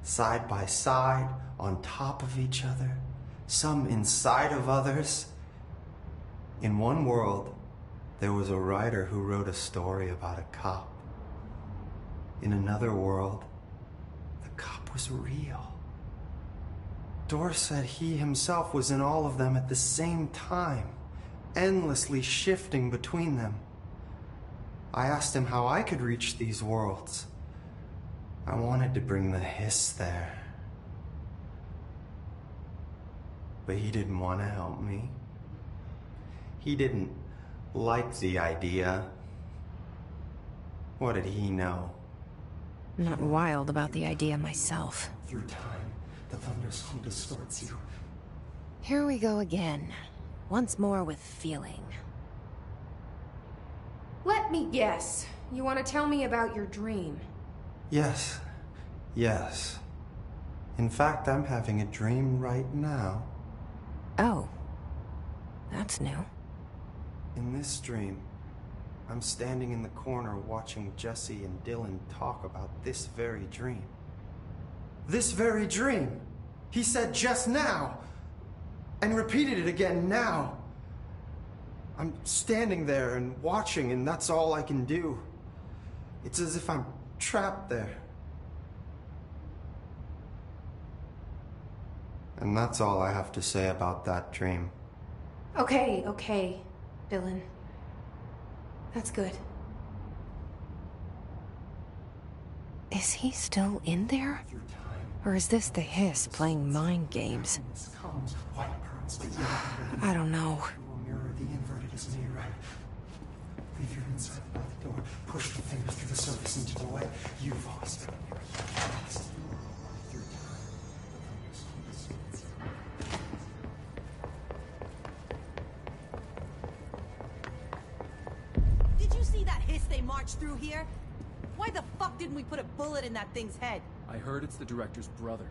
side by side, on top of each other, some inside of others. In one world, there was a writer who wrote a story about a cop. In another world, the cop was real. Door said he himself was in all of them at the same time, endlessly shifting between them. I asked him how I could reach these worlds. I wanted to bring the hiss there. But he didn't want to help me. He didn't like the idea. What did he know? I'm not wild about the idea myself. Through time, the thunderstorm distorts you. Here we go again. Once more with feeling. Let me guess. You want to tell me about your dream? Yes. Yes. In fact, I'm having a dream right now. Oh. That's new. In this dream, I'm standing in the corner watching Jesse and Dylan talk about this very dream. This very dream! He said just now! And repeated it again now! I'm standing there and watching, and that's all I can do. It's as if I'm trapped there. And that's all I have to say about that dream. Okay, Dylan. That's good. Is he still in there? Or is this the hiss playing mind games? I don't know. Mirror the inverted is me, right? Leave your inside by the door. Push the fingers through the surface into the way. You've lost it. Did you see that hiss they marched through here? Why the fuck didn't we put a bullet in that thing's head? I heard it's the director's brother.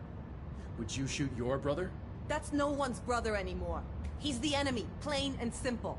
Would you shoot your brother? That's no one's brother anymore. He's the enemy, plain and simple.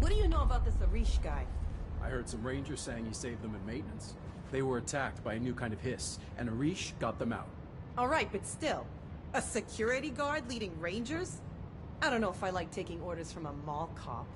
What do you know about this Arish guy? I heard some rangers saying he saved them in maintenance. They were attacked by a new kind of hiss, and Arish got them out. Alright, but still. A security guard leading Rangers? I don't know if I like taking orders from a mall cop.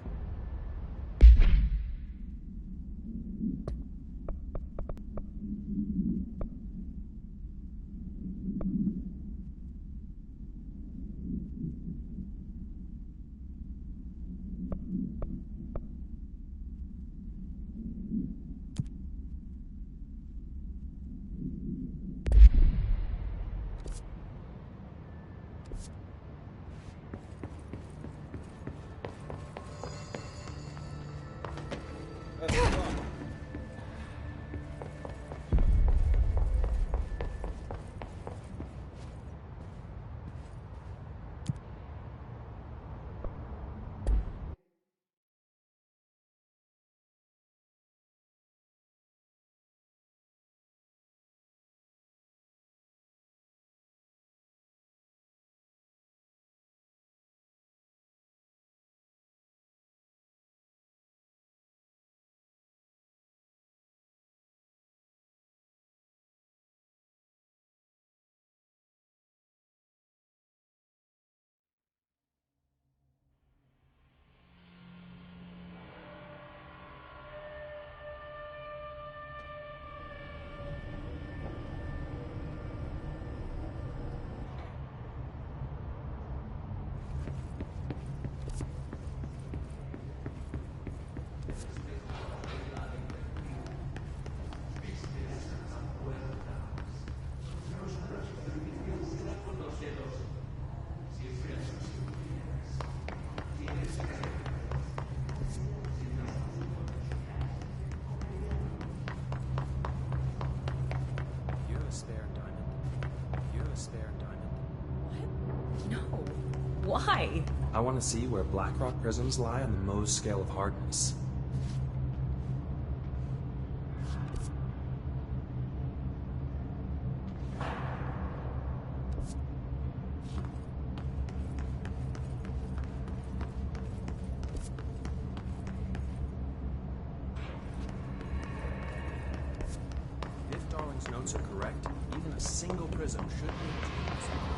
Why? I want to see where Blackrock prisms lie on the Mohs scale of hardness. If Darling's notes are correct, even a single prism should be able to produce a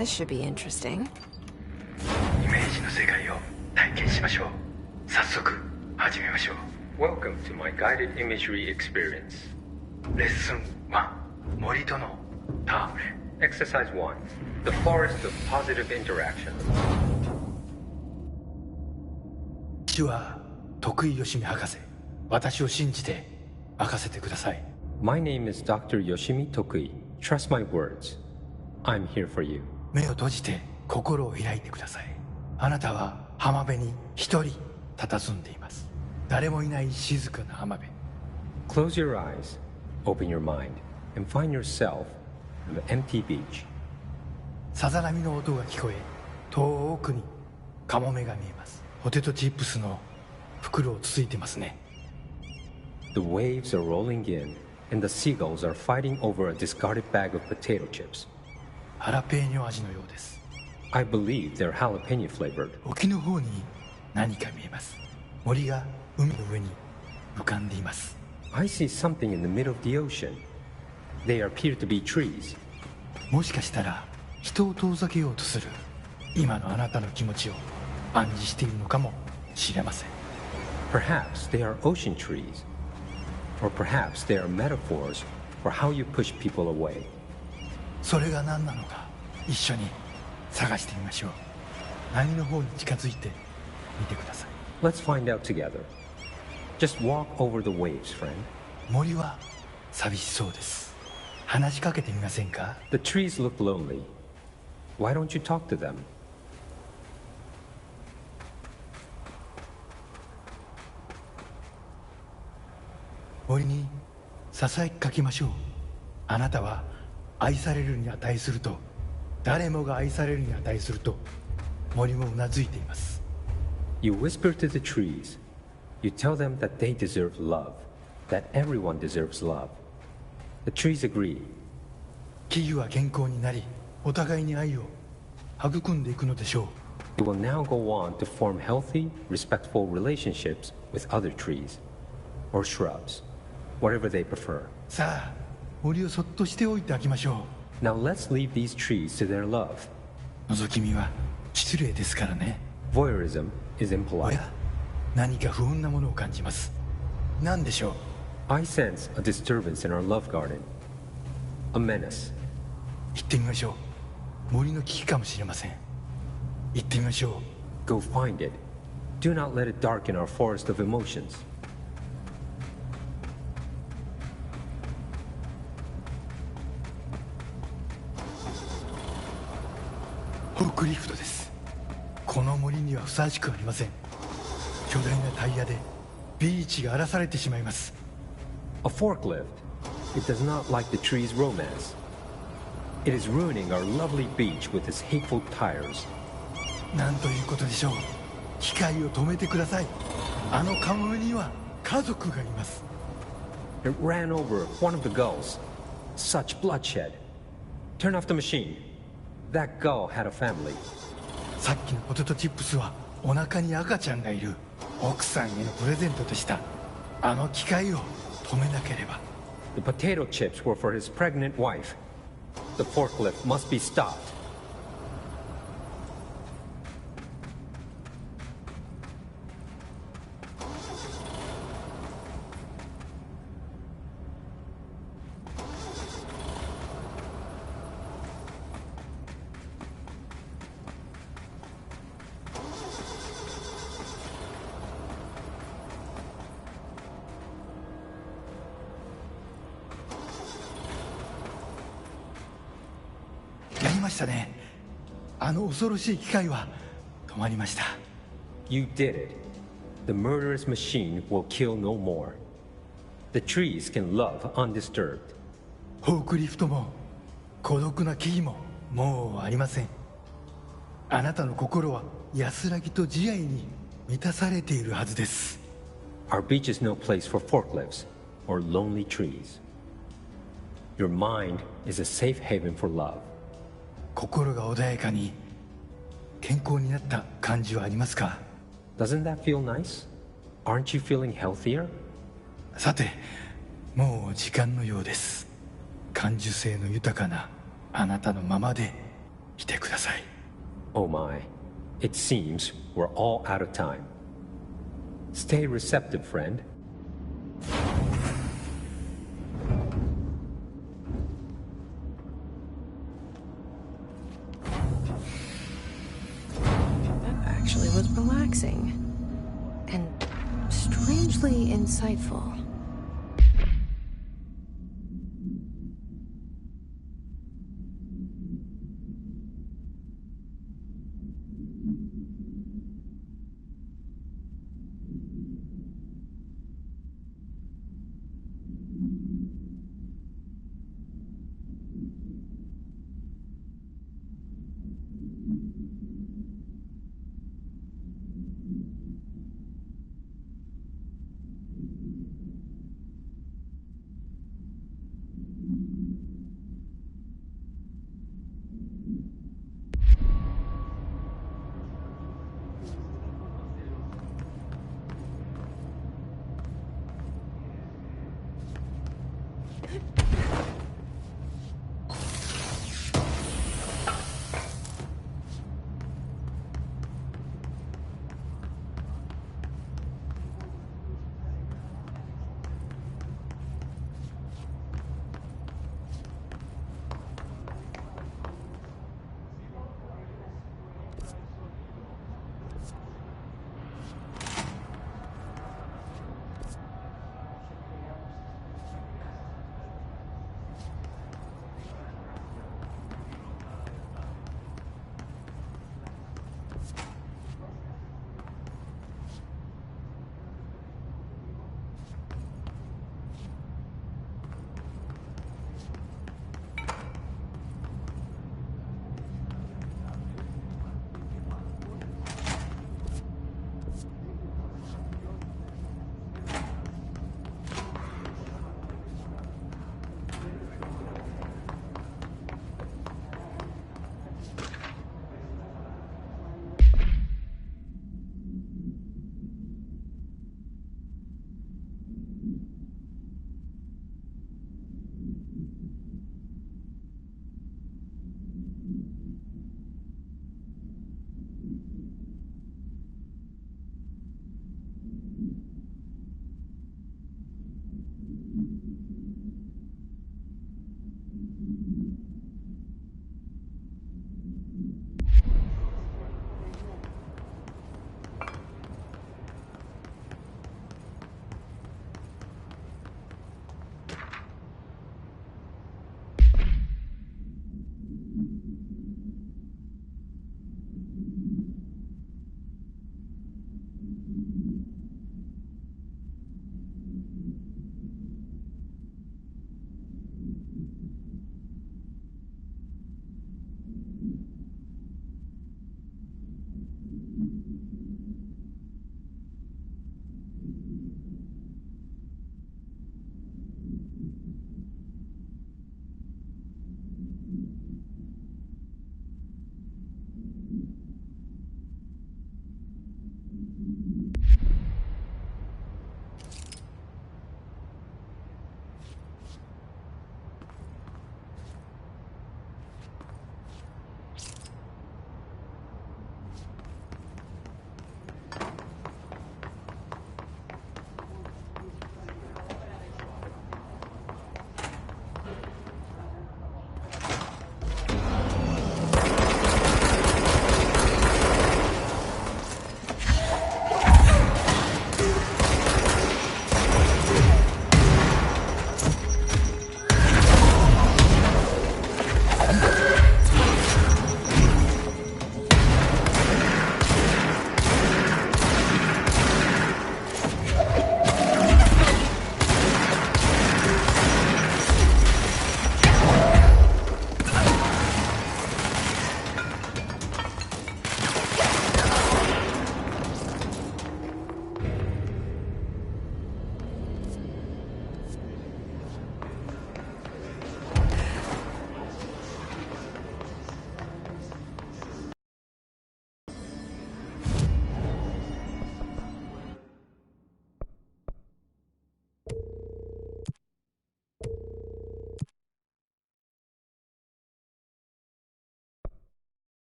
This should be interesting. イメージの世界を体験しましょう。早速始めましょう。Welcome to my guided imagery experience. レッスン1、森との戯れ。Exercise 1, the forest of positive interaction. 父は徳井義美博士。私を信じて任せてください。My name is Dr. Yoshimi Tokui. Trust my words. I'm here for you. 目を閉じて心を開いてください。あなたは浜辺に一人佇んでいます。誰もいない静かな浜辺。 Close your eyes, open your mind, and find yourself of empty beach. さざ波の音が聞こえ、遠くにカモメが見えます。ポテトチップスの袋をつついてますね。The waves are rolling in, and the seagulls are fighting over a discarded bag of potato chips. ハラペーニョ味のようです。I believe they're jalapeno flavored. 沖の方に何か見えます。森が海の上に浮かんでいます。I see something in the middle of the ocean. They appear to be trees. もしかしたら人を遠ざけようとする今のあなたの気持ちを暗示しているのかもしれません。 Perhaps they are ocean trees. Or perhaps they are metaphors for how you push people away. それが何なのか一緒に探してみましょう。波の方に近づいてみてください。 Let's find out together. Just walk over the waves, friend. 森は寂しそうです。話しかけてみませんか？ The trees look lonely. Why don't you talk to them? 森にささやきかけましょう。あなたは愛されるに値すると、誰もが愛されるに値すると森もうなずいています。 You whisper to the trees. You tell them that they deserve love, that everyone deserves love. The trees agree. 木々は健康になり、お互いに愛を育んでいくのでしょう。 They will now go on to form healthy, respectful relationships with other trees or shrubs, whatever they prefer. さあ、森をそっとしておいてあげましょう。Now let's leave these trees to their love. 覗き見は失礼ですからね。Voyeurism is impolite. 何か不穏なものを感じます。何でしょう？ I sense a disturbance in our love garden. A menace. 行ってみましょう。森の危機かもしれません。行ってみましょう。Go find it. Do not let it darken our forest of emotions. フォークリフトです。この森にはふさわしくありません。巨大なタイヤでビーチが荒らされてしまいます。 A forklift. It does not like the tree's romance. It is ruining our lovely beach with its hateful tires. なんということでしょう。機械を止めてください。あのカモメには家族がいます。 It ran over one of the gulls. Such bloodshed. Turn off the machine. That gull had a family. さっきのポテトチップスはお腹に赤ちゃんがいる。奥さんへのプレゼントでした。あの機械を止めなければ。 The potato chips were for his pregnant wife. The forklift must be stopped. You did it. The murderous machine will kill no more. The trees can love undisturbed. フォークリフトも孤独な木々ももうありません。あなたの心は安らぎと慈愛に満たされているはずです。 Our beach is no place for forklifts or lonely trees. Your mind is a safe haven for love. 心が穏やかに健康になった感じはありますか？ Doesn't that feel nice? Aren't you feeling healthier? さて、もう時間のようです。感受性の豊かなあなたのままでいてください。Oh my, it seems we're all out of time. Stay receptive, friend. Actually was relaxing and strangely insightful.